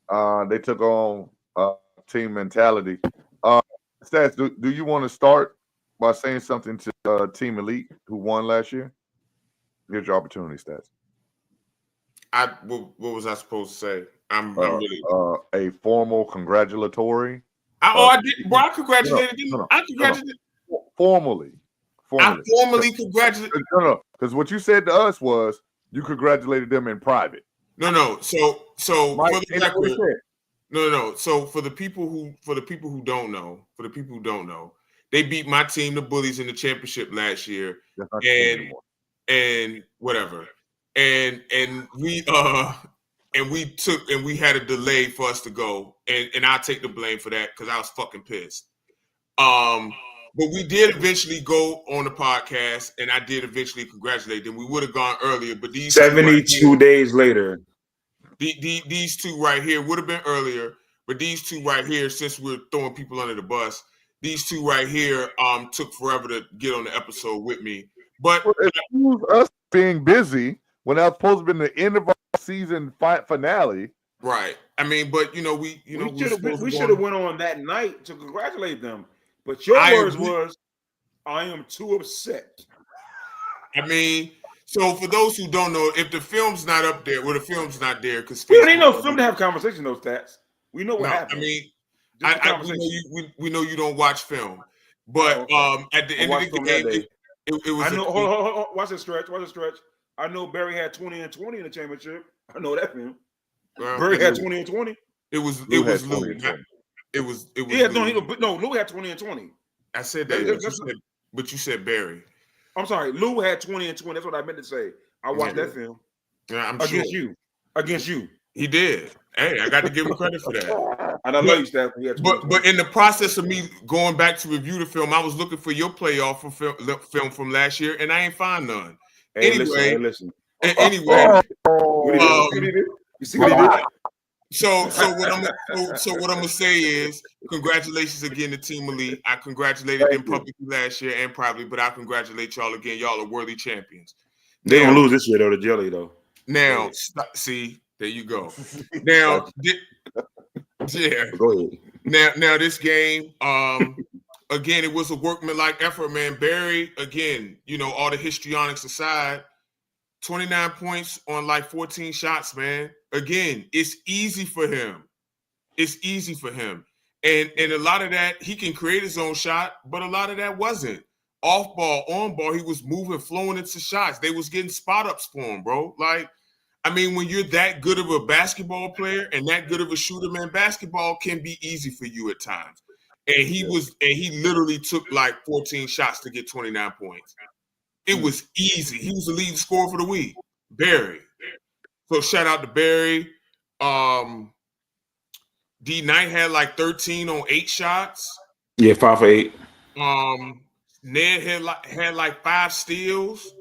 They took on Team Mentality. Stats, do you want to start by saying something to Team Elite who won last year? Here's your opportunity, Stats.
What was I supposed to say? I'm really
a formal congratulatory.
I did. Bro, I congratulated them.
No.
I congratulated
formally.
I formally congratulated.
No, because what you said to us was you congratulated them in private.
No. So
Mike,
for the record, no. So for the people who don't know, they beat my team, the Bullies, in the championship last year, and whatever, and we had a delay for us to go, and I'll take the blame for that because I was fucking pissed. But we did eventually go on the podcast, and I did eventually congratulate them. We would have gone earlier, but these
72 days later.
These two right here would have been earlier, but these two right here, since we're throwing people under the bus, these two right here took forever to get on the episode with me. But
us being busy when that was supposed to be the end of our season finale.
Right. I mean, but we
should have went on that night to congratulate them. But your words was, I am too upset.
I mean, so for those who don't know, if the film's not up there, the film's not there because
we don't need no film to have conversation. Those stats. We know what happened.
I mean, we know you don't watch film, but at the end of the game, it was.
I know. Hold on. Watch the stretch. I know Barry had 20 and 20 in the championship. I know that film. Barry had 20 and 20.
It was Lou. It was.
Yeah, Lou had 20 and 20.
I said that, but you said Barry.
I'm sorry, Lou had 20 and 20. That's what I meant to say. I watched that film.
Yeah, I'm
against
sure.
Against you.
He did. Hey, I got to give him credit for that.
And I love you, Steph.
But in the process of me going back to review the film, I was looking for your playoff film from last year, and I ain't find none.
Hey, listen.
Anyway,
you see what he did?
So what I'm gonna say is congratulations again to Team Elite. I congratulated them publicly last year and privately, but I congratulate y'all again. Y'all are worthy champions.
They don't lose this year though, the jelly though.
Now, see, there you go. Now, yeah.
Go ahead.
Now this game, again, it was a workmanlike effort, man. Barry, again, all the histrionics aside, 29 points on like 14 shots, man. Again, it's easy for him. And a lot of that, he can create his own shot, but a lot of that wasn't. Off ball, on ball, he was moving, flowing into shots. They was getting spot ups for him, bro. Like, I mean, when you're that good of a basketball player and that good of a shooter, man, basketball can be easy for you at times. And he literally took like 14 shots to get 29 points. It was easy. He was the leading scorer for the week. Barry. So shout out to Barry. D Knight had like 13 on 8 shots.
Yeah, 5 for 8.
Ned had like 5 steals.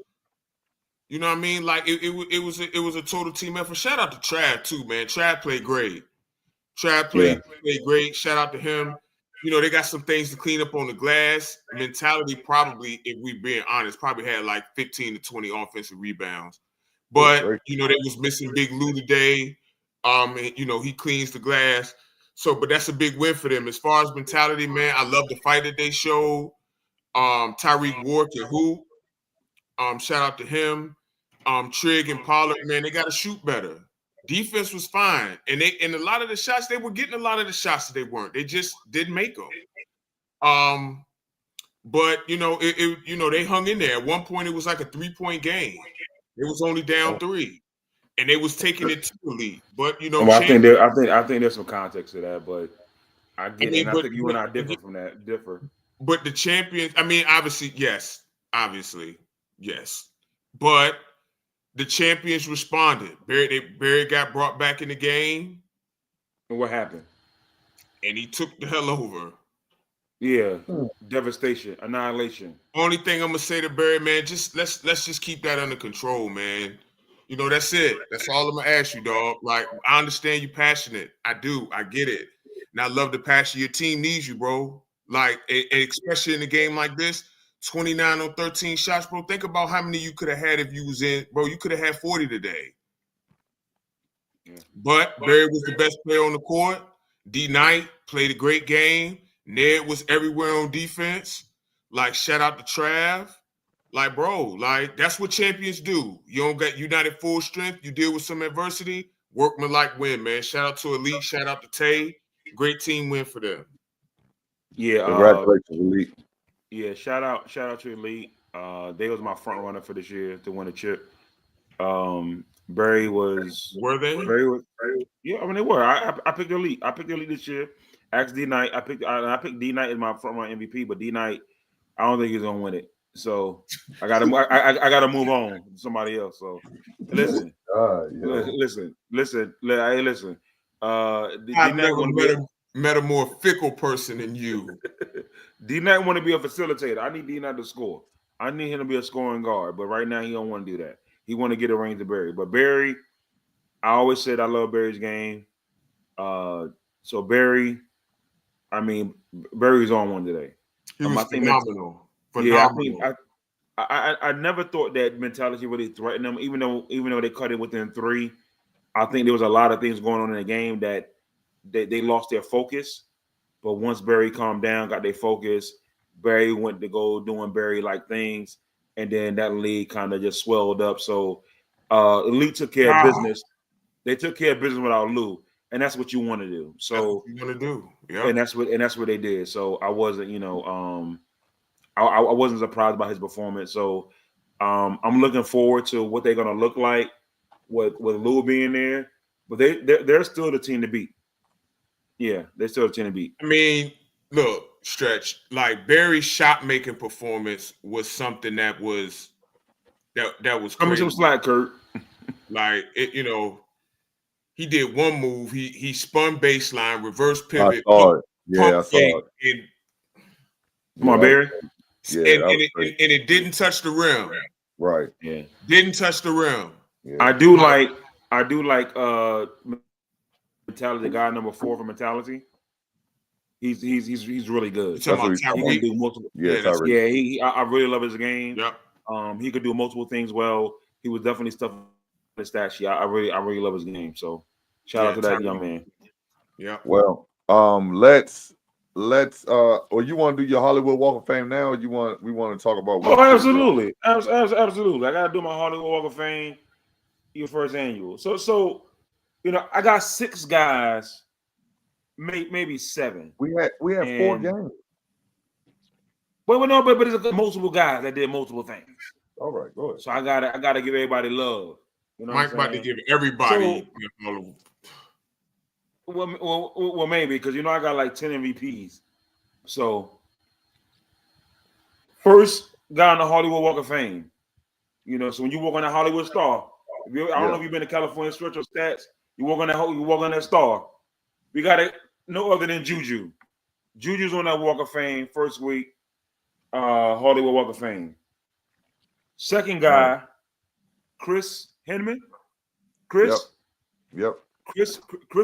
You know what I mean? Like it was a total team effort. Shout out to Trav too, man. Trav played great. Trav played great. Shout out to him. You know, they got some things to clean up on the glass. Mentality probably, if we being honest, probably had like 15 to 20 offensive rebounds. But, you know, they was missing Big Lou today. And, you know, he cleans the glass. So, but that's a big win for them. As far as mentality, man, I love the fight that they showed. Tyreek Ward can hoop. Shout out to him. Trigg and Pollard, man, they got to shoot better. Defense was fine, and a lot of the shots they were getting. A lot of the shots that they weren't. They just didn't make them. But you know, they hung in there. At one point, it was like a 3-point game. It was only down 3, and they was taking it to the lead. But you know,
well, I think there's some context to that, but I get it. And I think you and I differ.
But the champions, I mean, obviously, yes, but the champions responded. Barry got brought back in the game.
And what happened?
And he took the hell over.
Yeah, devastation, annihilation.
Only thing I'm gonna say to Barry, man, just let's just keep that under control, man. You know, that's it. That's all I'm gonna ask you, dog. Like, I understand you passionate. I do. I get it. And I love the passion. Your team needs you, bro. Like, especially in a game like this. 29 on 13 shots, bro. Think about how many you could have had if you was in, bro. You could have had 40 today. Yeah. But Barry was the best player on the court. D Knight played a great game. Ned was everywhere on defense. Like, shout out to Trav. Like, bro, like, that's what champions do. You don't get united full strength. You deal with some adversity. Workman-like win, man. Shout out to Elite. Shout out to Tay. Great team win for them.
Yeah.
Congratulations, Elite.
Yeah, shout out to Elite. They was my front runner for this year to win a chip. Barry was.
Were they?
Yeah, I mean they were. I picked Elite. I picked Elite this year. Asked D Knight. I picked D Knight as my front runner MVP, but D Knight, I don't think he's gonna win it. So I gotta move on to somebody else. So listen, listen.
I've never met a more fickle person than you.
D Knight want to be a facilitator. I need D Knight to score. I need him to be a scoring guard, but right now he don't want to do that. He want to get a range to Barry. But Barry, I always said I love Barry's game. So Barry, I mean, Barry's on one today.
He was phenomenal.
Yeah, I never thought that mentality really threatened them, even though they cut it within 3. I think there was a lot of things going on in the game that they lost their focus. But once Barry calmed down, got their focus, Barry went to go doing Barry-like things, and then that league kind of just swelled up. So Elite took care of business. They took care of business without Lou, and that's what you want to do. So
that's what you want to do, yeah.
And that's what they did. So I wasn't, I wasn't surprised by his performance. So I'm looking forward to what they're gonna look like with Lou being there. But they're still the team to beat. Yeah, they're still the team to beat.
I mean, look, Stretch, like Barry's shot making performance was something that was crazy.
Coming some slack, Kurt.
Like he did one move. He spun baseline, reverse pivot.
I saw it.
Come on, Barry.
And it didn't touch the rim.
Right.
Yeah.
Didn't touch the rim.
Yeah. I do like Mentality, the guy number 4 for Mentality. He's really good.
I really
love his game.
Yep.
He could do multiple things well. He was definitely stuff in the stat sheet. I really love his game. So shout out to that young man.
Yeah.
Well, let's or you want to do your Hollywood Walk of Fame now, or we want to talk about
absolutely. Absolutely. I gotta do my Hollywood Walk of Fame, your first annual. So I got 6 guys, maybe 7.
We had 4 games.
But it's multiple guys that did multiple things.
All right, go ahead.
So I gotta give everybody love.
Mike about to give everybody.
Well, maybe because I got like 10 MVPs. So first guy on the Hollywood Walk of Fame. So when you walk on that Hollywood Star, I don't know if you've been to California Stretch or Stats. You walk on that star. We got no other than Juju. Juju's on that Walk of Fame first week, Hollywood Walk of Fame. Second guy,
Right.
Chris Hinman.
Yep.
Chris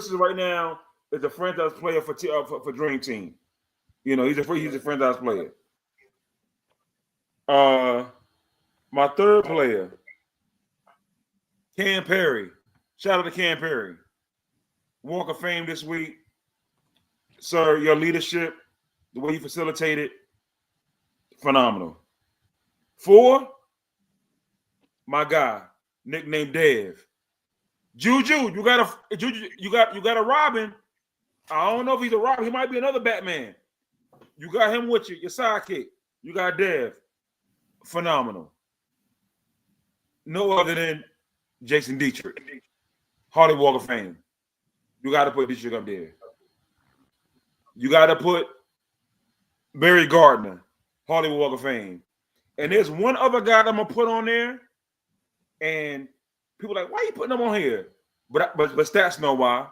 is right now is a franchise player for Dream Team. You know, he's a franchise player. My third player, Cam Perry. Shout out to Cam Perry. Walk of Fame this week. Sir, your leadership, the way you facilitated, phenomenal. 4, my guy, nicknamed Dev. Juju, you got a Robin. I don't know if he's a Robin. He might be another Batman. You got him with you, your sidekick. You got Dev. Phenomenal. No other than Jason Dietrich. Hollywood Walk of Fame. You got to put Dietrich up there. You got to put Barry Gardner, Hollywood Walk of Fame. And there's one other guy that I'm going to put on there. And people are like, why are you putting them on here? But stats know why.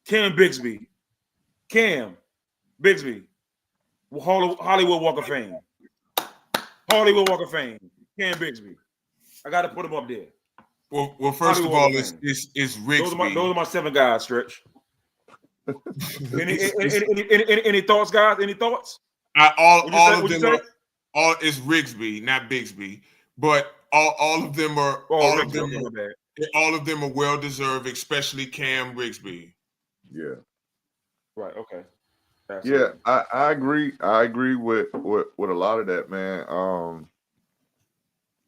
Cam Bigsby. Cam Bigsby. Hollywood Walk of Fame. Hollywood Walk of Fame. Cam Bigsby. I got to put him up there.
Well, first of all, it's Rigsby.
Those are my 7 guys, Stretch. Any thoughts, guys? Any thoughts?
All of them is Rigsby, not Bigsby, but all of them are all of them are well deserved, especially Cam Rigsby.
Yeah.
Right. Okay.
Yeah, I agree. I agree with a lot of that, man.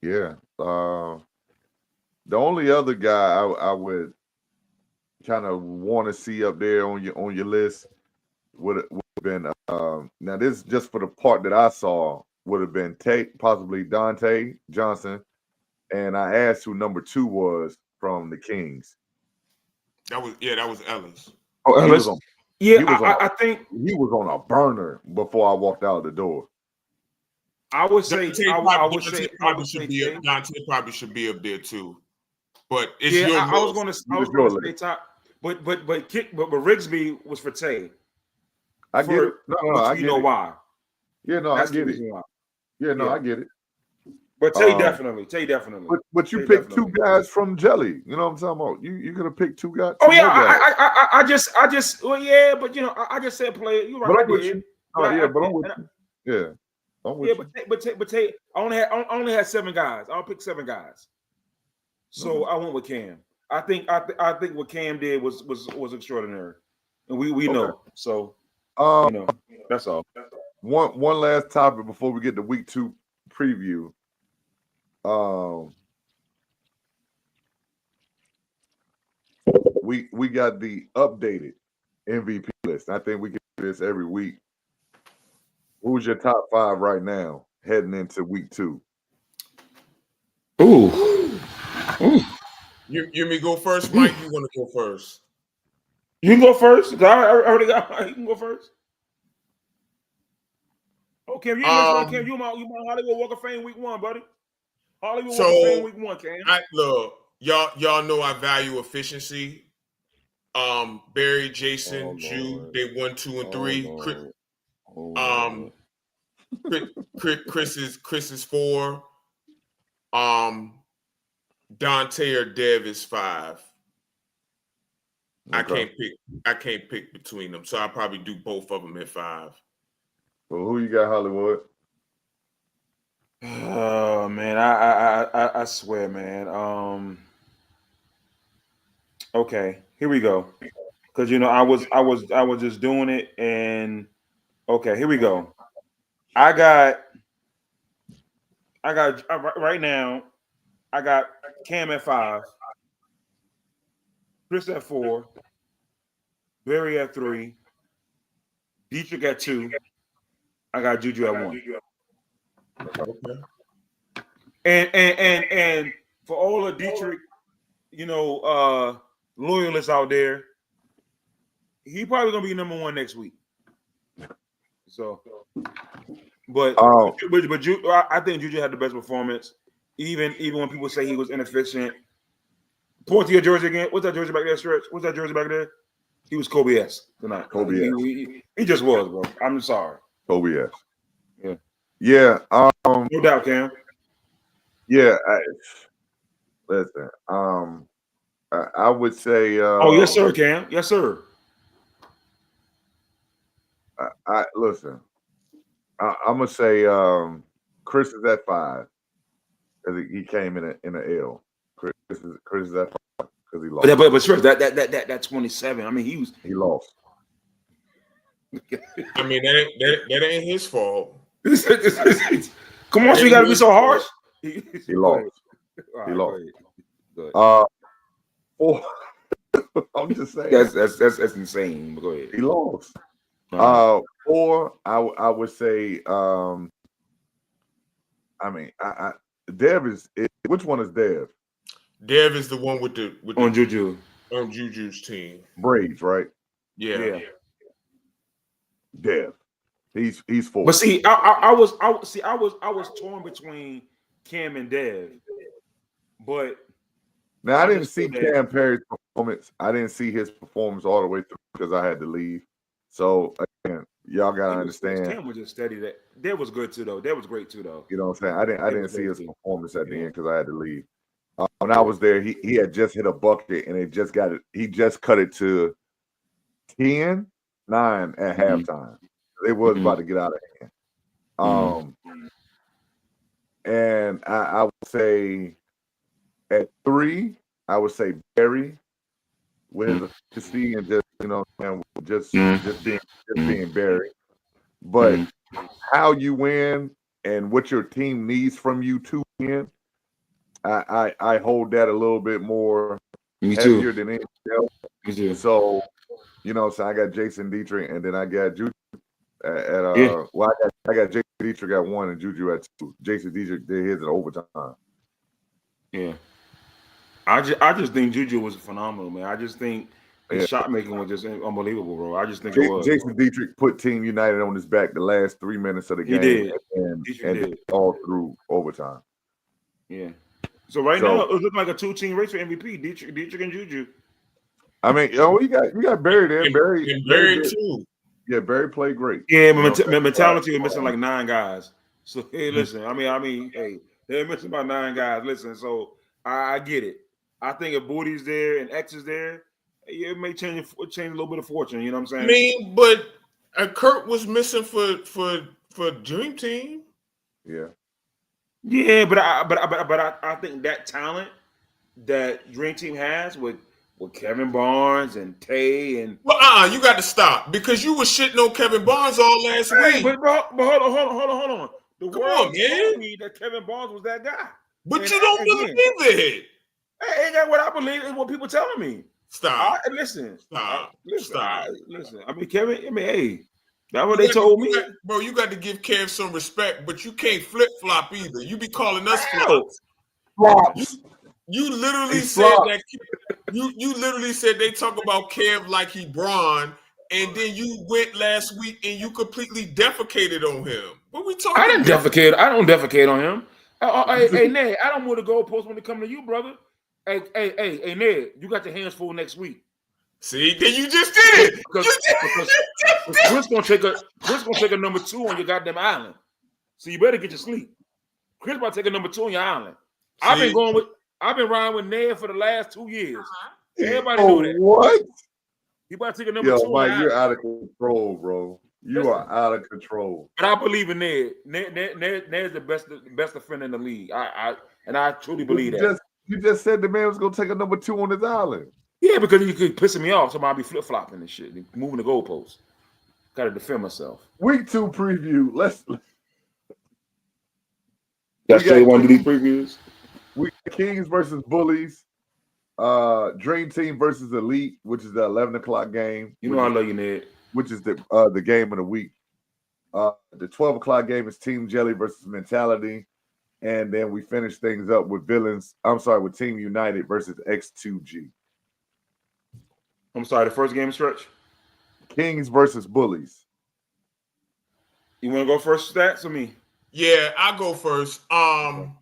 Yeah. The only other guy I would kind of want to see up there on your list would have been now this is just for the part that I saw, would have been possibly Dante Johnson, and I asked who number 2 was from the Kings.
That was Ellis.
Oh, Ellis. I think
he was on a burner before I walked out the door.
I would say
Dante probably should be up there too. But it's your
I was going to say top, but Rigsby was for Tay.
I get it. No, I get it.
Why?
Yeah, no, I get it. Yeah, no, I get it.
But Tay definitely.
But you picked 2 guys from Jelly. You know what I'm talking about? You could have picked 2 guys.
Oh yeah, I just well, yeah, but you know, I just said player. You're right.
But I'm with you. I'm with you. Yeah. I'm with you.
But Tay, I only had 7 guys. I'll pick 7 guys. So I went with Cam. I think what Cam did was extraordinary, and we know. So that's all.
One last topic before we get to week 2 preview. We got the updated MVP list. I think we get this every week. Who's your top 5 right now heading into week 2?
Ooh.
You me go first, Mike? You want to go first?
You can go first. I already got. You can go first. Okay, you my Hollywood Walk of Fame week 1, buddy. Hollywood Walk of Fame week 1, Cam.
Look, y'all know I value efficiency. Barry, Jason, Jude, they 1, 2, and 3. Chris is 4. Dante or Dev is 5. Okay. I can't pick between them, so I'll probably do both of them at 5.
Well, who you got, Hollywood?
Oh man, I swear, man. Okay, here we go. Because I was just doing it, and okay, here we go. I got right now. I got Cam at 5, Chris at 4, Barry at 3, Dietrich at 2. I got Juju at 1.
Okay.
And for all the Dietrich, loyalists out there, he probably gonna be number 1 next week. So, but I think Juju had the best performance. Even when people say he was inefficient. Point to your jersey again. What's that jersey back there, Stretch? What's that jersey back there? He was Kobe-esque tonight. He just was, bro. I'm sorry.
Kobe-esque.
Yeah.
Yeah.
No doubt, Cam.
Yeah. Listen. I would say.
Oh yes, sir, Cam. Yes, sir.
I listen. I'm gonna say Chris is at 5 because he came in an L. Chris is at 5 because he lost.
But sure, that 27. I mean,
he lost.
I mean, that ain't his fault.
Come on, so you got to be so harsh.
He lost.
Right,
he lost.
Go ahead.
I'm just saying.
That's insane. Go ahead.
He lost. 4, I would say. I mean, Dev is. Which one is Dev?
Dev is the one with
on Juju.
On Juju's team.
Braids, right?
Yeah.
Dev. He's 4.
But see, I was torn between Cam and Dev. But
now I didn't see Cam Perry's performance. I didn't see his performance all the way through because I had to leave. So again, y'all gotta understand.
Cam was just steady. That was good too, though. That was great too, though.
You know what I'm saying? I didn't see his performance at the end because I had to leave. When I was there, he had just hit a bucket and he just cut it to 10-9 at halftime. They was about to get out of hand. And I would say at 3, I would say Barry with his efficiency and just, you know, and just being Barry. But how you win and what your team needs from you to win, I hold that a little bit more heavier than anything else.
Me too.
So, you know, so I got Jason Dietrich and then I got Juju well, I got Jason Dietrich at 1 and Juju at 2. Jason Dietrich did his in overtime.
Yeah. I just think Juju was phenomenal, man. I just think his shot making was just unbelievable, bro. I just think it was.
Jason Dietrich put Team United on his back the last 3 minutes of the game.
He did.
And all through overtime.
Yeah. So now it looks like a 2-team race for MVP. Dietrich and Juju.
I mean, you got Barry there.
Barry too.
Yeah, Barry played great.
Yeah, mentality was missing like 9 guys. So hey, listen, I mean, hey, they're missing about 9 guys. Listen, so I get it. I think if Booty's there and X is there, it may change a little bit of fortune. You know what I'm saying?
I mean, but Kurt was missing for Dream Team.
Yeah.
Yeah, but I think that talent that Dream Team has with Kevin Barnes and Tay and
you got to stop because you were shitting on Kevin Barnes all last week.
But hold on. The
Come
world
on, man.
told me that Kevin Barnes was that guy.
But you don't believe it.
Hey, ain't that what I believe? Is what people telling me.
Stop.
Listen.
Stop.
Listen. I mean, Kevin. I mean, hey, that's what they told me.
Bro, you got to give Kev some respect, but you can't flip flop either. You be calling us flops.
Flops.
You literally said that. You literally said they talk about Kev like he Braun, and then you went last week and you completely defecated on him. What we talking?
I didn't defecate. I don't defecate on him. Hey, Ned, I don't move the goalpost when it come to you, brother. Hey, Ned, you got your hands full next week.
See, then you just did it.
Because Chris gonna take a number 2 on your goddamn island. So you better get your sleep. Chris about to take a number 2 on your island. See? I've been riding with Ned for the last 2 years. Everybody know that.
What?
He about to take a number 2.
Mike, you're out of control, bro. You are out of control.
But I believe in Ned. Ned's the best defender in the league. I truly believe that.
You just said the man was gonna take a number 2 on his island.
Yeah, because he could pissing me off. So I'll be flip flopping and shit, moving the goalposts. Got to defend myself.
Week 2 preview.
That's why you want to do these previews.
We Kings versus Bullies. Dream Team versus Elite, which is the 11 o'clock game.
You know I love you, Ned.
Which is the game of the week. The 12 o'clock game is Team Jelly versus Mentality. And then we finish things up with with Team United versus X2G.
I'm sorry, the first game stretch?
Kings versus Bullies.
You want to go first, Stats, or me?
Yeah, I'll go first.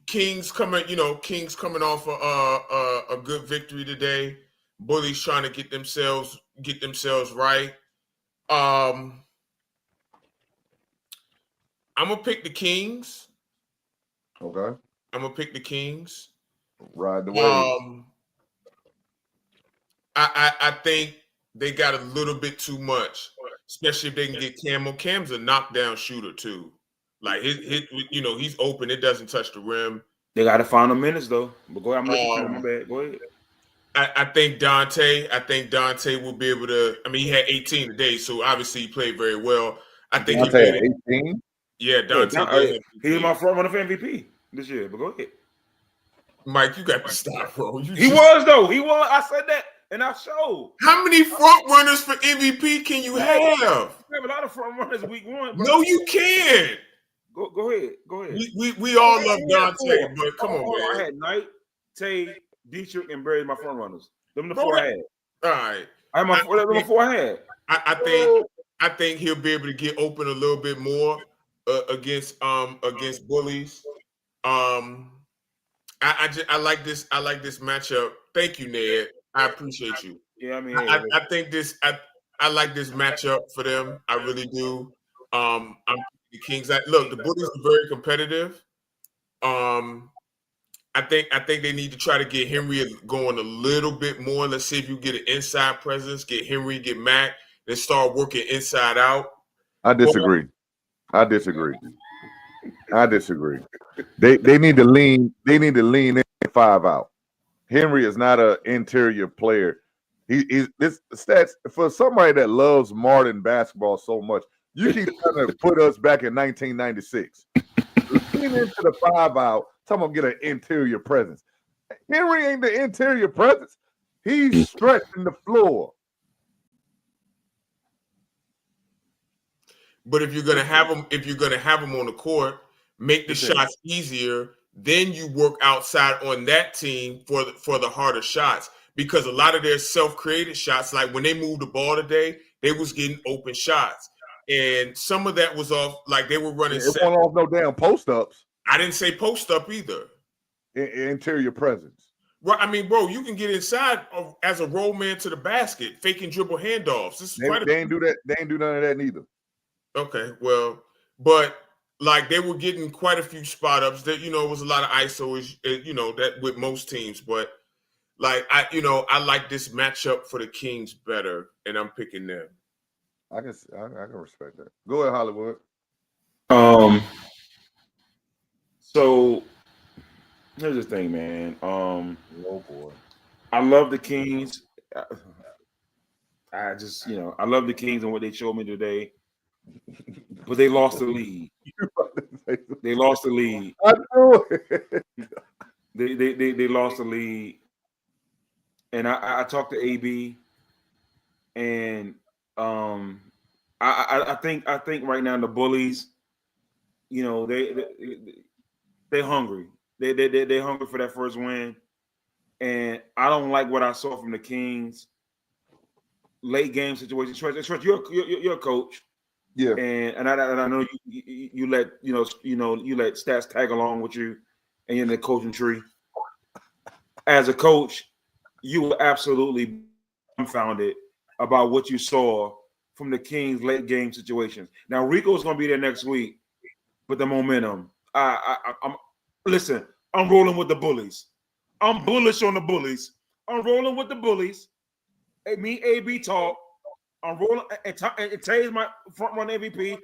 Kings coming off a good victory today. Bullies trying to get themselves right. I'm gonna pick the Kings.
Okay.
I'm gonna pick the Kings.
Ride the wave.
I think they got a little bit too much, especially if they can get Cam. Cam's a knockdown shooter too. Like he's open. It doesn't touch the rim.
They got to find the minutes though. But go ahead, I'm listening. My bad. Go ahead.
I think Dante will be able to. I mean, he had 18 today, so obviously he played very well. I think
Dante had 18.
Yeah, Dante.
He was my front runner for MVP this year. But go ahead,
Mike. You got to stop, bro.
He was. I said that, and I showed.
How many front runners for MVP can you have?
We have a lot of front runners week 1.
No, you can't.
Go ahead.
We all love Dante, but come on, man.
I had Knight, Tay, Dietrich, and Barry my front runners. Them the 4 I had.
All right.
I had my 4 I had.
I think he'll be able to get open a little bit more against bullies. I like this matchup. Thank you, Ned. I appreciate you.
Yeah, I mean,
I think this. I like this matchup for them. I really do. I'm the Kings. Look, the bullies are very competitive. I think they need to try to get Henry going a little bit more. Let's see if you get an inside presence, get Henry, get Mac, and start working inside out.
I disagree. They need to lean. They need to lean in 5 out. Henry is not an interior player. He's this stats for somebody that loves modern basketball so much. You keep trying to put us back in 1996. Lean into the 5 out. Someone get an interior presence. Henry ain't the interior presence. He's stretching the floor.
But if you're gonna have him on the court, make the shots easier. Then you work outside on that team for the harder shots, because a lot of their self-created shots, like when they moved the ball today, they was getting open shots, and some of that was off. Like they were running.
It wasn't off no damn post ups.
I didn't say post up either.
Interior presence.
Well, I mean, bro, you can get inside as a roll man to the basket, faking dribble handoffs.
They ain't do that. They ain't do none of that neither.
Okay, well, but like they were getting quite a few spot ups. That it was a lot of ISO, that with most teams. But like I like this matchup for the Kings better, and I'm picking them.
I can respect that. Go ahead, Hollywood.
So here's the thing, man.
Oh boy,
I love the Kings. I just, I love the Kings and what they showed me today. But they lost the lead. They lost the lead.
I knew it.
They lost the lead. And I talked to AB, and I think right now the bullies, they're hungry. They're hungry for that first win, and I don't like what I saw from the Kings. Late game situation. You're a coach,
yeah,
and I know you let you let stats tag along with you, and you're in the coaching tree. As a coach, you were absolutely dumbfounded about what you saw from the Kings' late game situations. Now Rico's going to be there next week, but the momentum. Listen, I'm rolling with the bullies. I'm bullish on the bullies. I'm rolling with the bullies. Hey, me, AB talk. I'm rolling, and Tay is my front run MVP.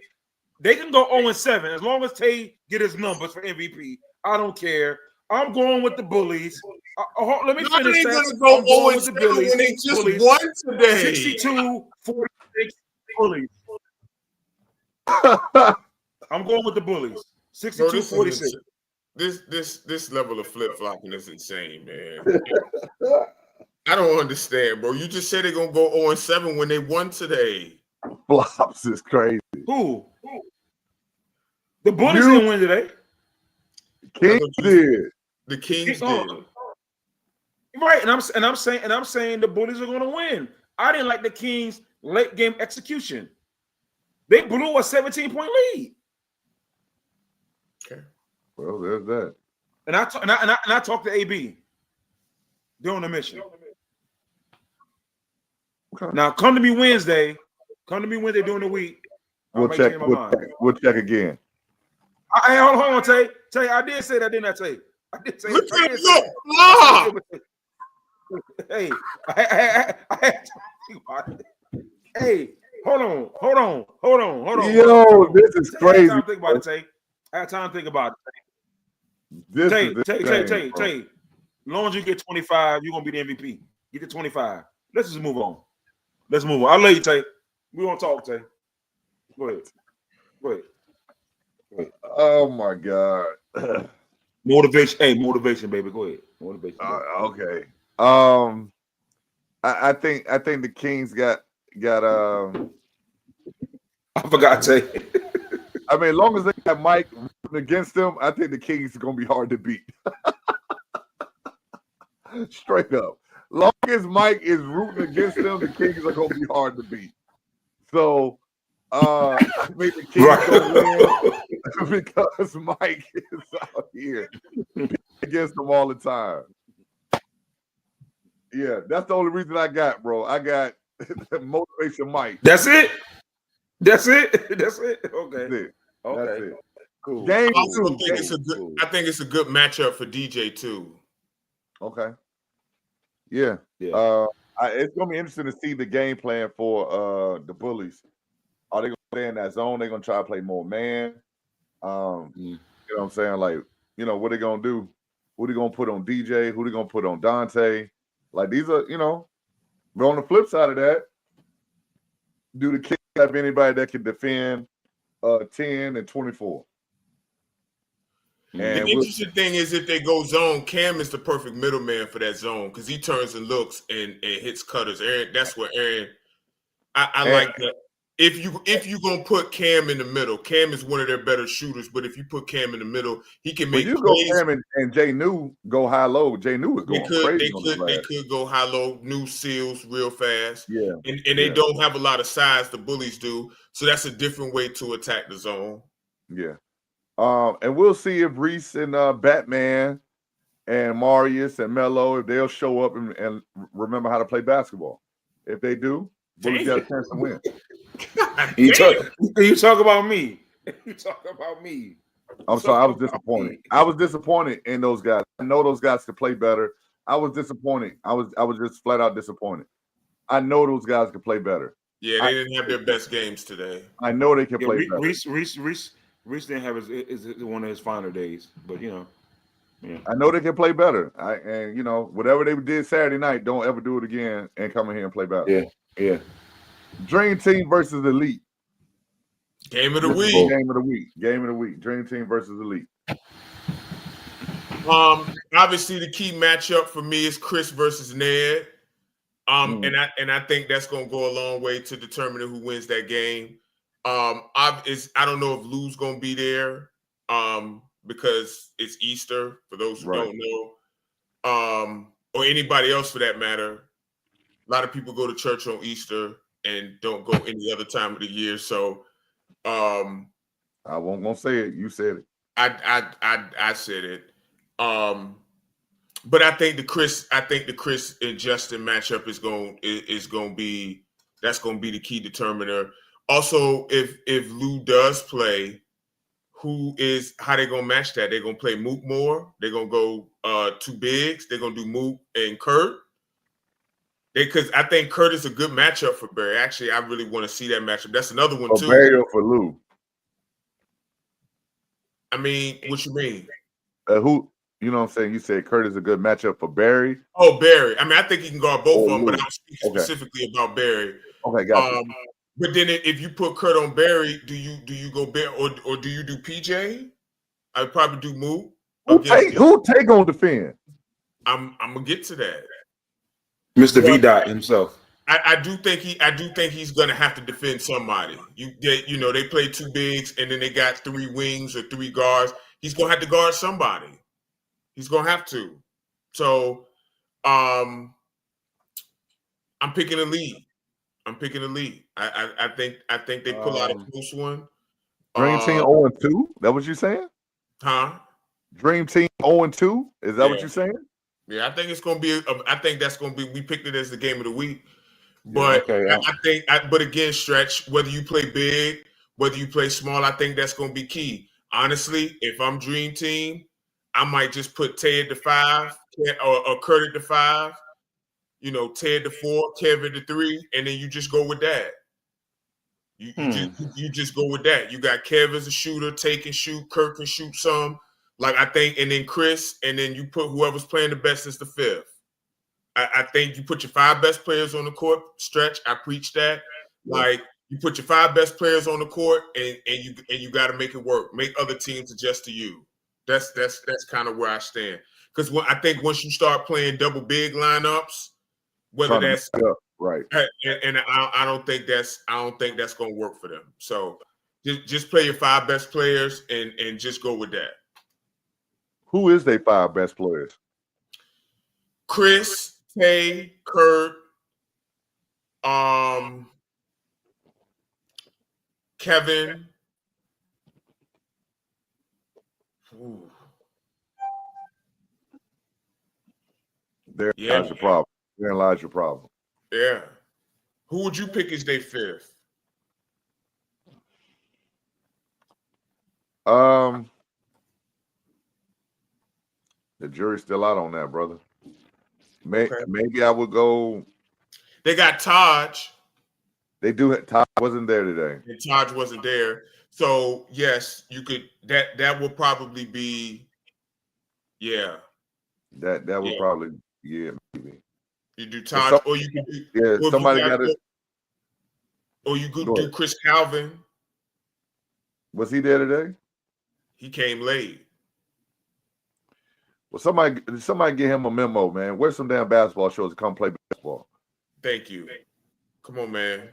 They can go 0-7 as long as Tay get his numbers for MVP. I don't care. I'm going with the bullies. Let me finish that.
I'm going with the bullies. When they just won today.
62-46 bullies. I'm going with the bullies. 62-46.
This level of flip-flopping is insane, man. I don't understand, bro. You just said they're gonna go 0-7 when they won today.
Flops is crazy.
Who? The bullies didn't win today.
Kings did.
The Kings did.
Right, and I'm saying the bullies are going to win. I didn't like the Kings' late game execution. They blew a 17-point lead.
Okay.
Well, there's that.
And I talked to AB. They're on a mission.
Okay.
Now come to me Wednesday. Come to me Wednesday during the week.
We'll check. We'll check again.
Hey, hold on, Tay. Tay, I did say that, didn't I, Tay? I did say that. Hey, I had to think about it. Hey, hold on.
Yo, this is crazy.
I had time to think about it, Tay. I had time to think about it. Tay. As long as you get 25, you're gonna be the MVP. Get to 25. Let's just move on. I'll let you, Tay. We won't talk, Tay. Go ahead.
Oh my God.
Motivation. Hey, motivation, baby. Go ahead. Motivation.
Okay. I think the Kings got
I forgot to say.
I mean, as long as they got Mike against them, I think the Kings are gonna be hard to beat. Straight up. Long as Mike is rooting against them, the Kings are gonna be hard to beat. So I think the Kings gonna win because Mike is out here against them all the time. Yeah, that's the only reason I got, bro. I got motivation Mike.
That's it. Okay.
That's it.
Okay.
That's it. Cool.
I think it's a good matchup for DJ too.
Okay. Yeah. It's gonna be interesting to see the game plan for the Bullies. Are they gonna stay in that zone? They're gonna try to play more man. You know what I'm saying? Like, you know, what they gonna do? Who they gonna put on DJ? Who they gonna put on Dante? Like, these are, you know, but on the flip side of that, do the Kings have anybody that can defend 10 and 24?
And the interesting thing is, if they go zone, Cam is the perfect middleman for that zone because he turns and looks and hits cutters. Aaron, that's what Aaron. I like that. If you gonna put Cam in the middle, Cam is one of their better shooters. But if you put Cam in the middle, he can make.
You go Cam and Jay New go high low. Jay New is going crazy.
They could go high low. New seals real fast.
Yeah,
and they don't have a lot of size. The Bullies do, so that's a different way to attack the zone.
Yeah. And we'll see if Reese and Batman and Marius and Melo, if they'll show up and remember how to play basketball. If they do, Bullies got a chance to win.
You talk about me. You talk about me.
I'm sorry, I was disappointed. I was disappointed in those guys. I know those guys could play better. I was disappointed. I was just flat out disappointed. I know those guys could play better.
Yeah, they didn't have their best games today.
I know they can play better.
Reese didn't have his one of his finer days, but you know, yeah.
I know they can play better. And you know, whatever they did Saturday night, don't ever do it again and come in here and play better.
Yeah.
Dream Team versus Elite.
Game of the week.
Game of the week. Dream Team versus Elite.
Obviously the key matchup for me is Chris versus Ned. And I think that's gonna go a long way to determining who wins that game. I don't know if Lou's gonna be there because it's Easter for those who don't know, or anybody else for that matter. A lot of people go to church on Easter and don't go any other time of the year. So
I won't say it. You said it.
I said it. But I think the Chris and Justin matchup is going to be the key determiner. Also, if Lou does play, how they gonna match that? They're gonna play Mook more. They're gonna go two bigs. They're gonna do Mook and Kurt. Because I think Kurt is a good matchup for Barry. Actually, I really want to see that matchup. That's another one too.
For Barry or for Lou?
I mean, what you mean?
Who? You know what I'm saying? You said Kurt is a good matchup for Barry.
Oh, Barry. I mean, I think he can guard both of them, but I'm speaking specifically about Barry.
Okay, gotcha.
But then if you put Kurt on Barry, do you go Barry or do you do PJ? I'd probably do Mook.
Who take on defend?
I'm gonna get to that.
Mr. V-Dot himself.
I do think he's gonna have to defend somebody. They play two bigs and then they got three wings or three guards. He's gonna have to guard somebody. He's gonna have to. So I'm picking a lead. I think they pull out a close one.
Dream Team 0-2? That what you saying?
Huh?
Dream Team 0-2? Is that what you're saying?
Yeah, I think it's gonna be. I think that's gonna be. We picked it as the game of the week. But
okay.
I think, but again, Stretch, whether you play big, whether you play small, I think that's going to be key. Honestly, if I'm Dream Team, I might just put Ted to 5 or Kurt at the 5. You know, Ted to 4, Kevin to 3, and then you just go with that. You just go with that. You got Kev as a shooter, take and shoot, Kurt can shoot some. Like I think, and then Chris, and then you put whoever's playing the best as the 5th. I think you put your 5 best players on the court. Stretch, I preach that. Yeah. Like you put your 5 best players on the court, and you got to make it work. Make other teams adjust to you. That's kind of where I stand. Because I think once you start playing double big lineups, whether that's
right,
and I don't think that's going to work for them. So just play your 5 best players and just go with that.
Who is their 5 best players?
Chris, Tay, Kurt, Kevin. Ooh.
There lies your problem. There lies your problem.
Yeah. Who would you pick as their 5th?
The jury's still out on that, brother. Maybe I would go.
They got Taj.
They do. Taj wasn't there today.
And Taj wasn't there. So yes, you could. That would probably be. Yeah.
That would probably maybe.
You do Taj, or you could do
somebody got it.
Or you could do Chris Calvin.
Was he there today?
He came late.
Well, somebody get him a memo, man. Where's some damn basketball shows to come play basketball?
Thank you. Come on, man.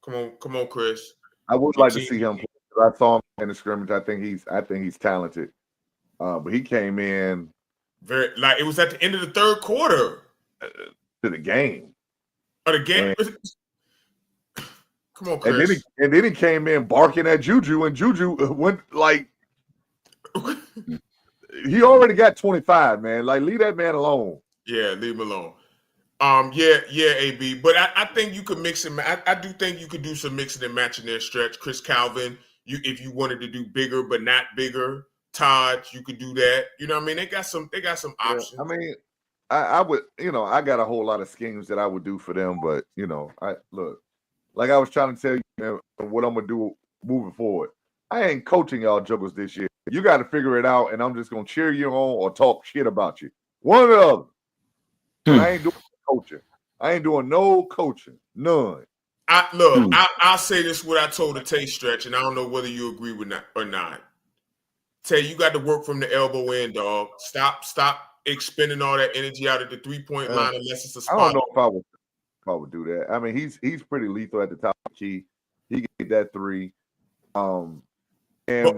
Come on, Chris.
I would like to see him play. I saw him in the scrimmage. I think he's talented. But he came in
it was at the end of the 3rd quarter
to the game.
Or the game. Come on, Chris.
And then he came in barking at Juju, and Juju went like he already got 25, man. Like, leave that man alone.
Yeah, leave him alone. AB. But I think you could mix and I do think you could do some mixing and matching there, Stretch. Chris Calvin, if you wanted to do bigger but not bigger. Todd, you could do that. You know what I mean? They got some options.
I mean, I would, I got a whole lot of schemes that I would do for them, but like I was trying to tell you, man, what I'm gonna do moving forward. I ain't coaching y'all jokers this year. You got to figure it out, and I'm just gonna cheer you on or talk shit about you. One or the other. I ain't doing coaching. I ain't doing no coaching. None.
I'll say this what I told the Tay, Stretch, and I don't know whether you agree with that or not. Tay, you got to work from the elbow in, dog. Stop expending all that energy out at the 3-point line unless it's a spot.
I don't know if I would do that. I mean, he's pretty lethal at the top of the key. He get that 3. And off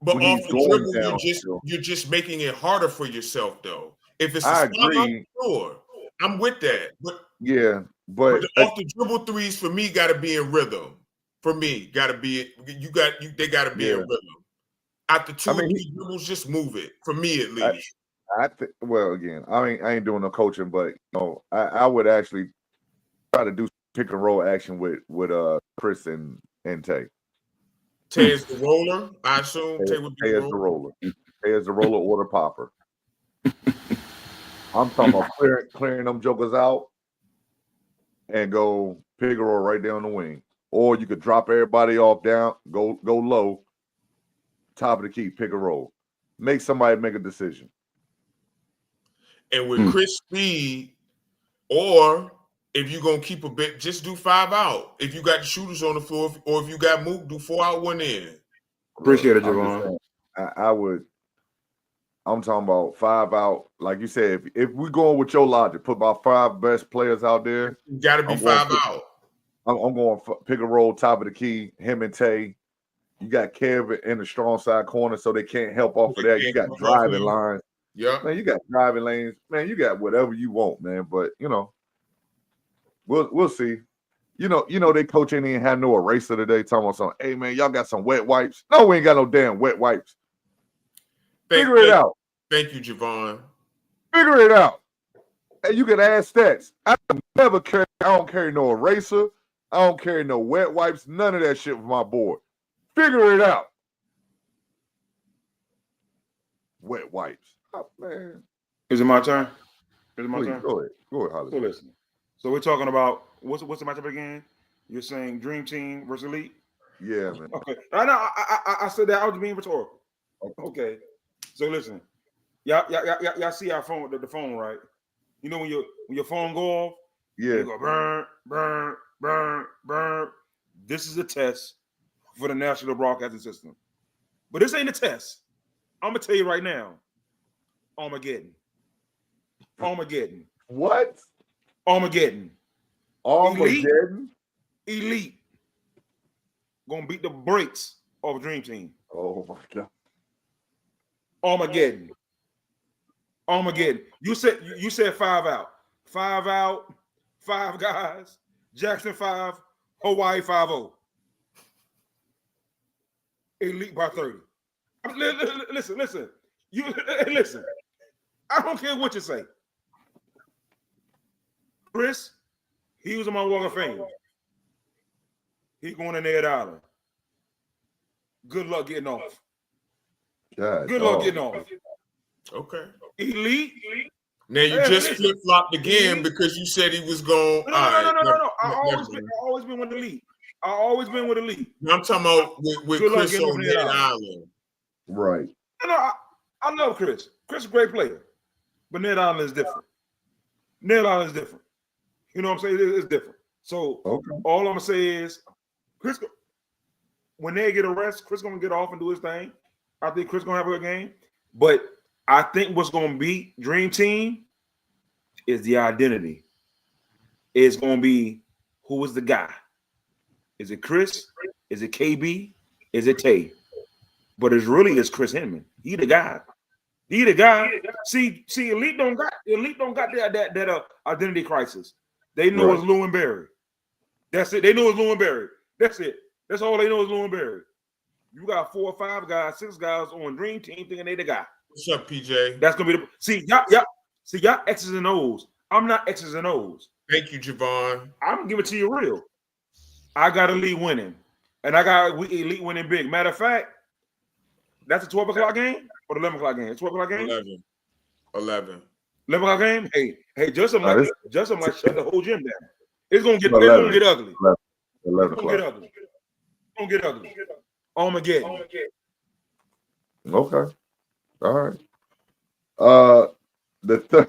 the dribble, you're just making it harder for yourself, though. If it's
I agree.
Sure, I'm with that. But
but
off the dribble 3s for me got to be in rhythm. For me, got to be they got to be in rhythm. After 2 or 3 dribbles, just move it. For me, at least.
Again, I ain't doing no coaching, but I would actually try to do pick and roll action with Chris and Tay.
Tay is the roller, I assume. Tay would be
the roller. Tay is the roller or the popper. I'm talking about clearing them jokers out and go pick and roll right there on the wing. Or you could drop everybody off down, go low, top of the key, pick and roll. Make somebody make a decision.
And with Chris Speed, or if you're going to keep a bit, just do 5 out. If you got the shooters on the floor, or if you got Mook, do 4 out, 1 in.
Appreciate it, Javon.
I'm talking about 5 out. Like you said, if we're going with your logic, put about 5 best players out there.
You got to be 5 out.
I'm going pick and roll, top of the key, him and Tay. You got Kevin in the strong side corner, so they can't help off of that. You got driving lines.
Yeah,
man, you got driving lanes. Man, you got whatever you want, man. But we'll see. They coach ain't even had no eraser today. Talking about something. Hey, man, y'all got some wet wipes? No, we ain't got no damn wet wipes. Figure it out.
Thank you, Javon.
Figure it out. Hey, you can ask stats. I never carry I don't carry no eraser. I don't carry no wet wipes. None of that shit with my board. Figure it out. Wet wipes. Oh, man.
Is it my turn? Is it my
Please,
turn?
go ahead. Go ahead, Holly.
So listen. So we're talking about what's the matchup again? You're saying Dream Team versus Elite?
Yeah, man.
Okay. I said that I was being rhetorical. Okay. So listen. Y'all see our phone, the phone, right? You know when your phone go off,
Yeah.
you go burn, burn, burn, burn. This is a test for the National Broadcasting System. But this ain't a test. I'm gonna tell you right now. Armageddon.
What?
Armageddon. Elite. Gonna beat the brakes of Dream Team.
Oh my God.
Armageddon. You said 5 out. 5 out, 5 guys. Jackson 5, Hawaii 5-0. Elite by 30. Listen. You listen. I don't care what you say. Chris, he was on my Walk of Fame. He going to Ned Island. Good luck getting off. Good luck getting off.
Okay.
Elite.
Now you just flip flopped again because you said he was going.
No. I always been with Elite.
I'm talking about with Chris on Ned Island.
Right.
No, I love Chris. Chris is a great player, but Ned Island is different. You know what I'm saying? It's different. So all I'm gonna say is, Chris, when they get a rest, Chris gonna get off and do his thing. I think Chris gonna have a good game, but I think what's gonna beat Dream Team is the identity. It's gonna be who is the guy. Is it Chris? Is it KB? Is it Tay? But it's Chris Hinman. He the guy. See, Elite don't got that identity crisis. They know it's Lou and Barry. That's it. They know it's Lou and Barry. That's it. That's all they know is Lou and Barry. You got 4 or 5 guys, 6 guys on Dream Team thinking they the guy.
What's up, PJ?
That's gonna be y'all X's and O's. I'm not X's and O's.
Thank you, Javon.
I'm giving it to you real. I got Elite winning, and I got Elite winning big. Matter of fact, that's a 12 o'clock game or the 11 o'clock game. 12 o'clock game.
11
o'clock game. Hey, Justin might shut the whole gym down. It's gonna get ugly.
11
o'clock. It's gonna get ugly. Armageddon.
Okay. All right. The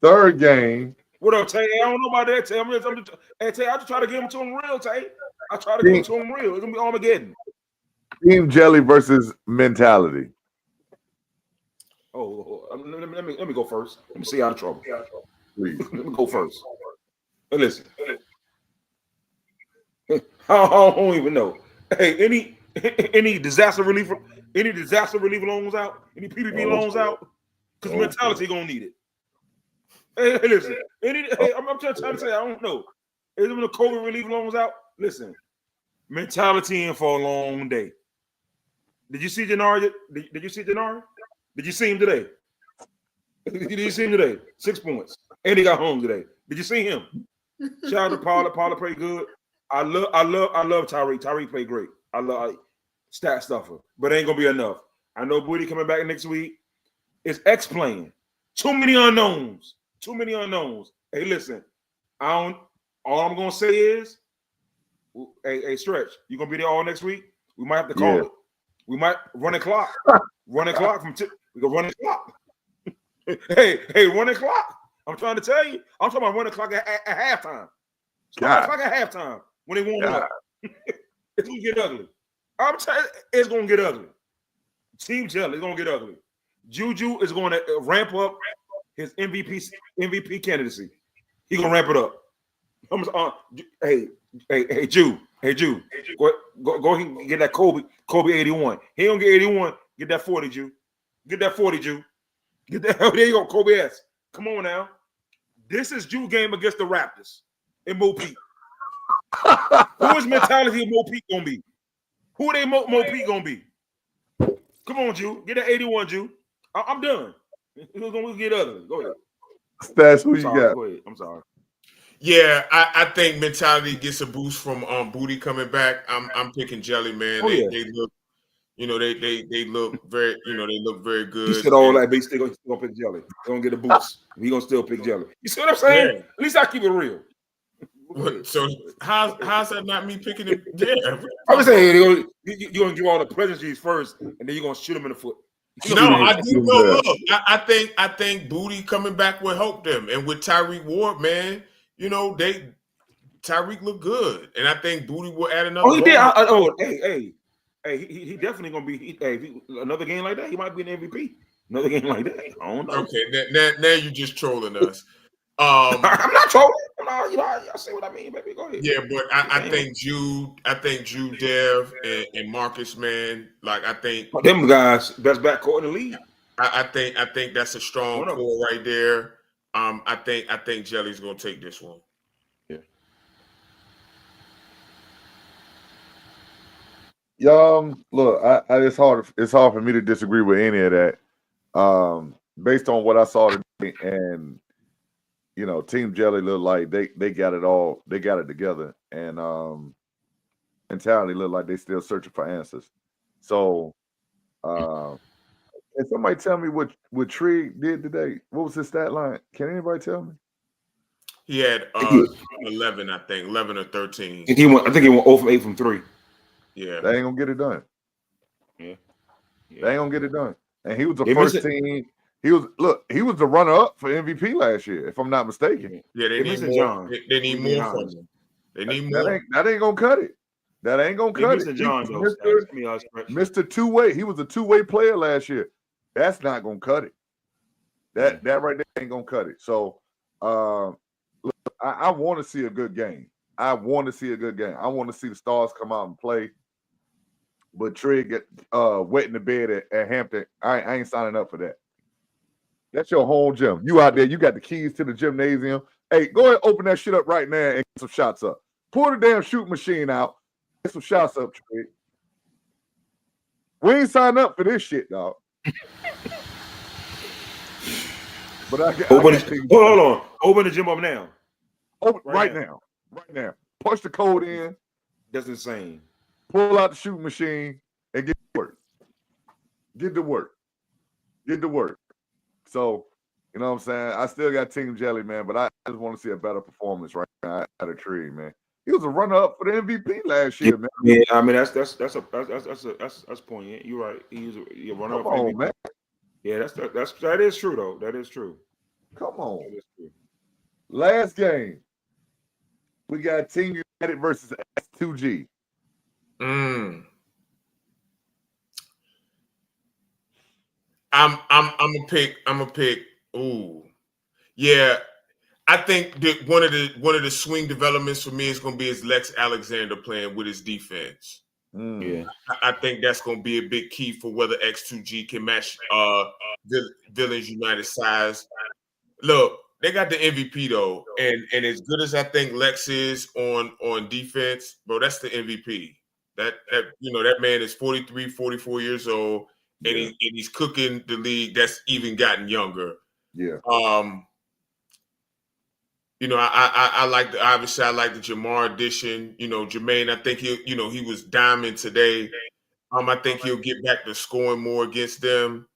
third game.
What up, Tay? I don't know about that, Tay. Tay, I just try to give him to him real, Tay. I try to give him to him real. It's gonna be Armageddon.
Team Jelly versus Mentality.
Let me go first. Let me see out of trouble.
Please.
Let me go first. Hey, listen. I don't even know. Hey, any disaster relief loans out? Any PPP loans out? Because Mentality gonna need it. Hey, listen. I'm trying to say I don't know. Is there the COVID relief loans out? Listen, Mentality in for a long day. Did you see Jannard? Did you see Jannard? Did you see him today? 6 points. And he got home today. Did you see him? Shout out to Paula. Paula played good. I love Tyreek. Tyreek played great. I love stat stuffer, but it ain't gonna be enough. I know Booty coming back next week. It's X playing. Too many unknowns. Hey, listen. All I'm gonna say is, hey, Stretch, you gonna be there all next week? We might have to call it. We might run a clock. We can run a clock. hey, 1 o'clock. I'm trying to tell you. I'm talking about 1 o'clock at halftime. 1 o'clock at halftime when they warm up. It's gonna get ugly. I'm telling you, it's gonna get ugly. Team Jelly is gonna get ugly. Juju is going to ramp up his MVP candidacy. He's gonna ramp it up. Hey, Jew. Go ahead and get that Kobe 81. He don't get 81. Get that 40, Jew. Get that 40, Jew. Get that. There you go, Kobe S. Come on now. This is Jew game against the Raptors in Mo Peak. Who is Mentality of Mo Peak gonna be? Who are they Mo Peak gonna be? Come on, Jew. Get that 81, Jew. I'm done. It's gonna get ugly. Go ahead.
Stats, who you got?
Go ahead. I'm sorry.
Yeah, I think mentality gets a boost from Booty coming back. I'm picking Jelly, man.
Oh yeah.
They look, they look very, they look very
He
good.
said all
And
that, but he's still gonna pick Jelly. He gonna get a boost. He gonna still pick Jelly. You see what I'm
yeah.
saying? At least I keep it real.
So how's that not me picking him? Yeah,
I'm just saying you're gonna do all the pleasantries first, and then you're gonna shoot him in the foot.
No, I do know.
Yeah.
Look, I think Booty coming back will help them, and with Tyreek Ward, man, Tyreek look good, and I think Booty will add another.
Oh, he did.
hole.
Hey, he definitely gonna be. Another game like that, he might be an MVP. Another game like that, I don't know.
Okay, now you're just trolling us.
I'm not trolling. I say what I mean, baby. Go ahead.
Yeah, but I think Jude Dev and Marcus, man, like I think
Them guys, best backcourt in the league.
I think that's a strong core right there. I think Jelly's gonna take this one.
Look, it's hard for me to disagree with any of that. Based on what I saw today, and Team Jelly look like they got it all, they got it together, and mentality look like they still searching for answers. So, can somebody tell me what Trigg did today? What was his stat line? Can anybody tell me?
He had 11, I think, 11 or 13.
I think he went 0 from 8 from 3.
Yeah,
they ain't gonna get it done.
Yeah.
They ain't gonna get it done. And he was the first team. He was the runner up for MVP last year, if I'm not mistaken.
Yeah, they need more. They need more from him. They need more.
That ain't gonna cut it. That ain't gonna cut it. Mr. Two-way. He was a two-way player last year. That's not gonna cut it. That right there ain't gonna cut it. So look, I want to see a good game. I want to see the stars come out and play. But Trigg get wet in the bed at Hampton. I ain't signing up for that. That's your home gym. You out there, you got the keys to the gymnasium. Hey, go ahead, open that shit up right now and get some shots up. Pull the damn shoot machine out. Get some shots up, Trigg. We ain't signed up for this shit, dog. But hold
on. Open the gym up now.
Open right now. Right now. Punch the code in.
That's insane.
Pull out the shooting machine and get to work. Get to work. So, you know what I'm saying? I still got Team Jelly, man, but I just want to see a better performance right now out of Trigg, man. He was a runner-up for the MVP last year, man.
Yeah, I mean that's poignant. You're right. He was a runner-up for MVP. Man. Yeah, that is true though. That is true.
Come on. That is true. Last game, we got Team United versus S2G.
I'm a pick. Ooh, yeah. I think that one of the swing developments for me is going to be Lex Alexander playing with his defense.
Yeah,
I think that's going to be a big key for whether X2G can match Villains United size. Look, they got the MVP though, and as good as I think Lex is on defense, bro, that's the MVP. That man is 43, 44 years old, and he's cooking the league that's even gotten younger.
Yeah.
I like the Jamar addition. Jermaine, I think he was diamond today. I think he'll get back to scoring more against them.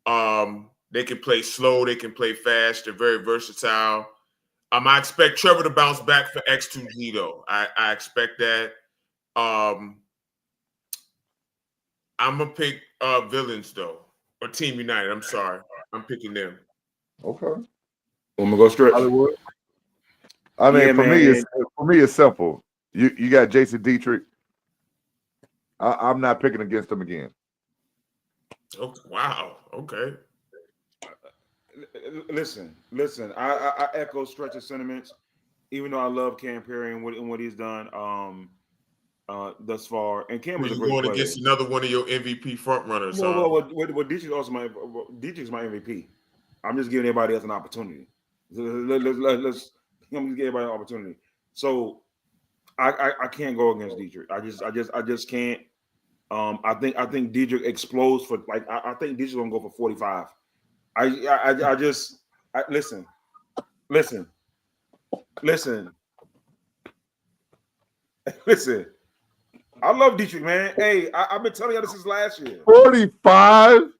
They can play slow, they can play fast, they're very versatile. I expect Trevor to bounce back for X2G though. I expect that. I'm gonna pick Villains though, or Team United. I'm sorry, I'm picking them.
Okay.
I'm gonna go stretch.
Hollywood. I mean, for me, it's simple. You got Jason Dietrich. I'm not picking against him again.
Oh, wow. Okay. Listen. I echo Stretch's sentiments. Even though I love Cam Perry and what he's done thus far, and Cam was a great player.
Going against another one of your MVP front runners.
Well, Dietrich's also Dietrich's my MVP. I'm just giving everybody else an opportunity. Let's give everybody an opportunity. So I can't go against Dietrich. I just can't. I think Dietrich explodes for I think Dietrich's gonna go for 45. Listen. Listen. Listen. I love Dietrich, man. Hey, I've been telling y'all this since last year.
45?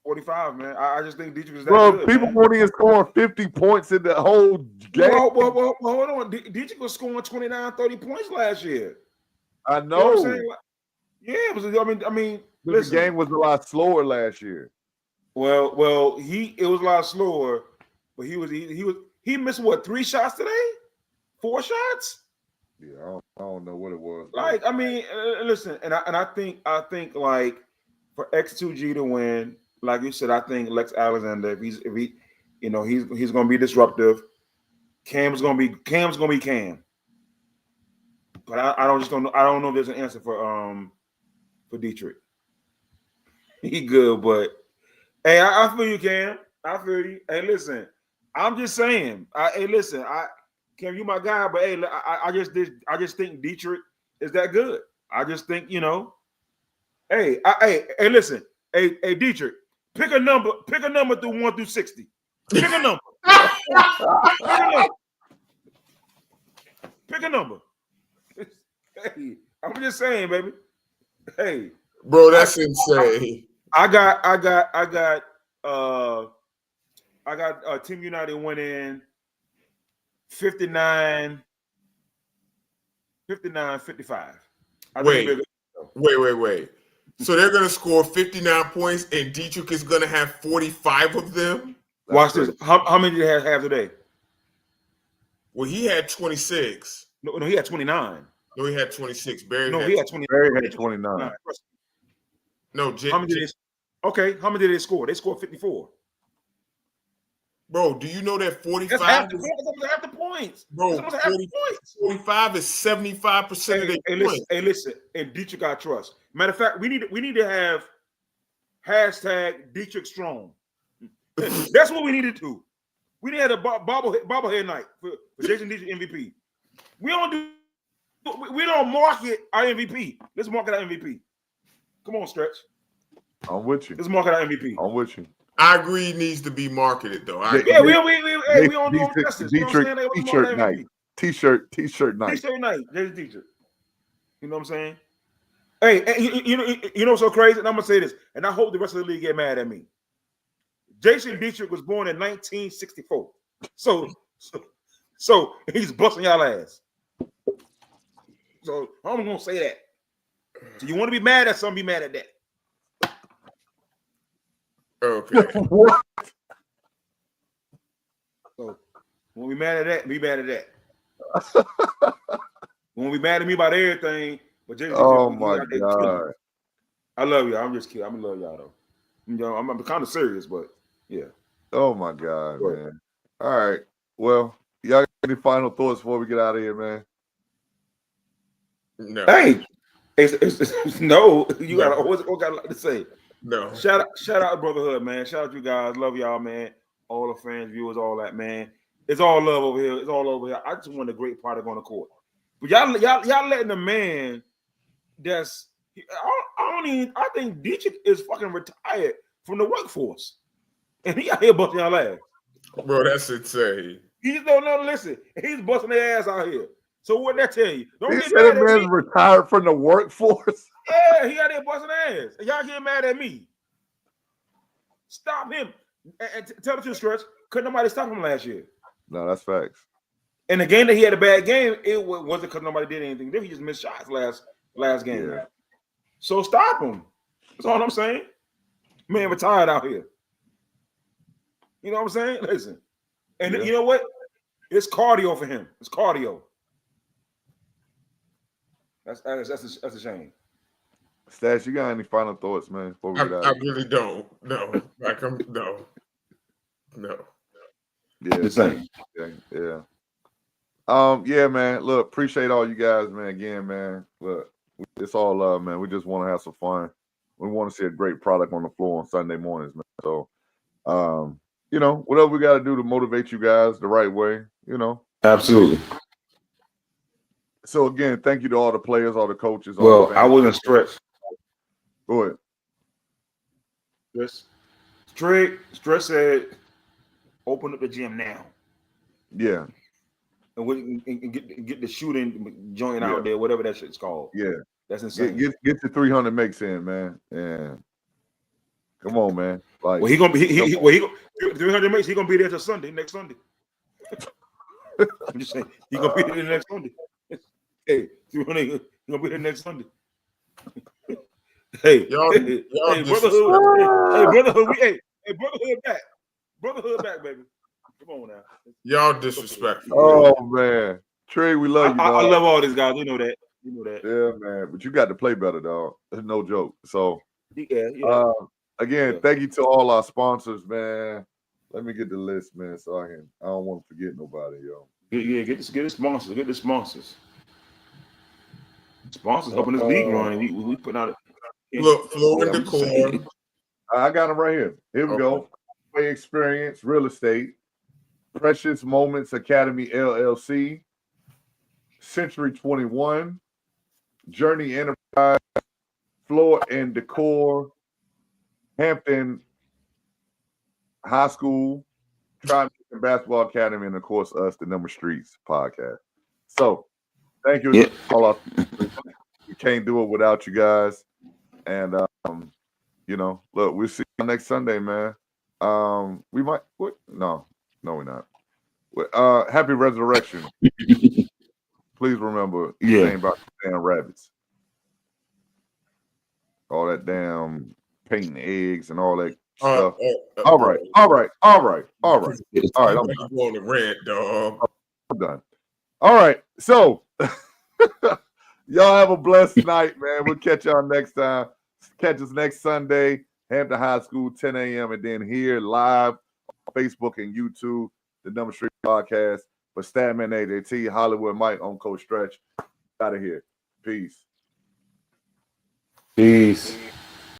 45, man. I just think Dietrich is that
Bro,
good,
people
man.
won't even score 50 points in the whole game.
Well, hold on. Dietrich was scoring 29, 30 points last year.
I
You know what I'm
know.
saying? Yeah, it was. I mean,
But
listen.
the game was a lot slower last year.
Well, it was a lot slower, but he missed what, 3 shots today? 4 shots?
Yeah, I don't know what it was.
Like, I mean, listen, and I think like for X2G to win, like you said, I think Lex Alexander, if he, you know, he's gonna be disruptive. Cam's gonna be Cam. But I don't know if there's an answer for Dietrich. He good, but hey, I feel you, Cam. I feel you. Hey, listen, I'm just saying. Cam, you my guy, but hey, I just think Dietrich is that good. I just think, you know. Hey, listen. Hey, Dietrich, pick a number through 1 through 60. Pick a number. Pick a number. Hey, I'm just saying, baby. Hey,
bro, that's insane.
I got Team United winning 59-55.
Wait. So they're gonna score 59 points, and Dietrich is gonna have 45 of them.
Watch this. How many did he have today?
Well, he had 26.
No, he had 29.
No, he had 26.
He had 29.
Barry had 29.
No,
how many did they score? They scored 54.
Bro, do you know that 45?
That's half the points.
Bro, 45 is 75% of their points.
Listen. And Dietrich got trust. Matter of fact, we need to have hashtag Dietrich Strong. That's what we need to do. We need to have a bobblehead night for Jason Dietrich MVP. We don't market our MVP. Let's market our MVP. Come on, Stretch.
I'm with you.
Let's market our MVP.
I'm with you.
I agree it needs to be marketed though.
We don't do justice.
Dietrich t-shirt night. T-shirt night.
T-shirt night. Jason Dietrich. You know what I'm saying? Hey, you know what's so crazy? And I'm gonna say this, and I hope the rest of the league get mad at me. Jason Dietrich was born in 1964. So he's busting y'all ass. So I'm gonna say that. So you want to be mad at something, be mad at that.
Okay.
What?
So when we mad at that, be mad at that. When we mad at me about everything, but Jason
Oh my God.
I love y'all. I'm just kidding. I'm gonna love y'all though. You know, I'm kind of serious, but yeah.
Oh my God, man. All right. Well, y'all got any final thoughts before we get out of here, man?
No.
Hey, it's no. You got always got a lot to say.
No.
Shout out Brotherhood, man. Shout out you guys. Love y'all, man. All the fans, viewers, all that, man. It's all love over here. It's all over here. I just want a great product on the court. But y'all letting the man that's I think Dietrich is fucking retired from the workforce. And he out here busting y'all ass.
Bro, that's insane.
Listen. He's busting their ass out here. So what that tell you? Don't
He
get
said
mad
a
at
man
me.
retired from the workforce.
Yeah, he out there busting ass. And y'all get mad at me. Stop him. And tell the truth, Stretch. Couldn't nobody stop him last year.
No, that's facts.
And the game that he had a bad game, it wasn't because nobody did anything. He just missed shots last game.
Yeah.
So stop him. That's all I'm saying. Man retired out here. You know what I'm saying? Listen. And you know what? It's cardio for him. It's cardio. That's a shame.
Stash, you got any final thoughts, man? Before we get out?
I really don't. No. Like no.
Yeah,
the same.
Yeah. Yeah, man. Look, appreciate all you guys, man. Again, man. Look, it's all love, man. We just want to have some fun. We want to see a great product on the floor on Sunday mornings, man. So, you know, whatever we got to do to motivate you guys the right way, you know.
Absolutely.
So again, thank you to all the players, all the coaches.
Well,
the
I wasn't stretched.
Go ahead.
Stretch said, open up the gym now.
Yeah.
and get the shooting joint
Yeah.
out there, whatever that shit's called.
Yeah.
That's insane.
Get your 300 makes in, man. Yeah. Come on, man. Like,
Well, he gonna be 300 makes. He gonna be there till Sunday, next Sunday. I'm just saying, he gonna be there next Sunday. Hey, 300, he gonna be there next Sunday. Hey,
Y'all
Brotherhood, Brotherhood, Brotherhood back, baby. Come on now.
Y'all disrespectful.
oh man, Trey, we love you, dog.
I love all these guys. You know that.
Yeah, man. But you got to play better, dog. There's no joke. So,
yeah.
Again, thank you to all our sponsors, man. Let me get the list, man, so I don't want to forget nobody, yo.
Yeah, get the sponsors. Get the sponsors. Sponsors helping this league run. We put out
Look, Floor and Decor.
I got them right here. Here we go. Play Experience, Real Estate, Precious Moments Academy LLC, Century 21, Journey Enterprise, Floor and Decor, Hampton High School, Tri-American Basketball Academy, and of course us, the Number Streets podcast. So thank you. All we can't do it without you guys. And look, we'll see you next Sunday, man. We might no, we're not. Happy Resurrection. Please remember eating about the damn rabbits. All that damn painting eggs and all that stuff. All right. I'm
on the rant, dog.
I'm done. All right. So y'all have a blessed night, man. We'll catch y'all next time. Catch us next Sunday, Hampton High School, 10 a.m. and then here live on Facebook and YouTube, the Number Street Podcast. For Statman AJT, Hollywood Mike, on Coach Stretch. Out of here. Peace.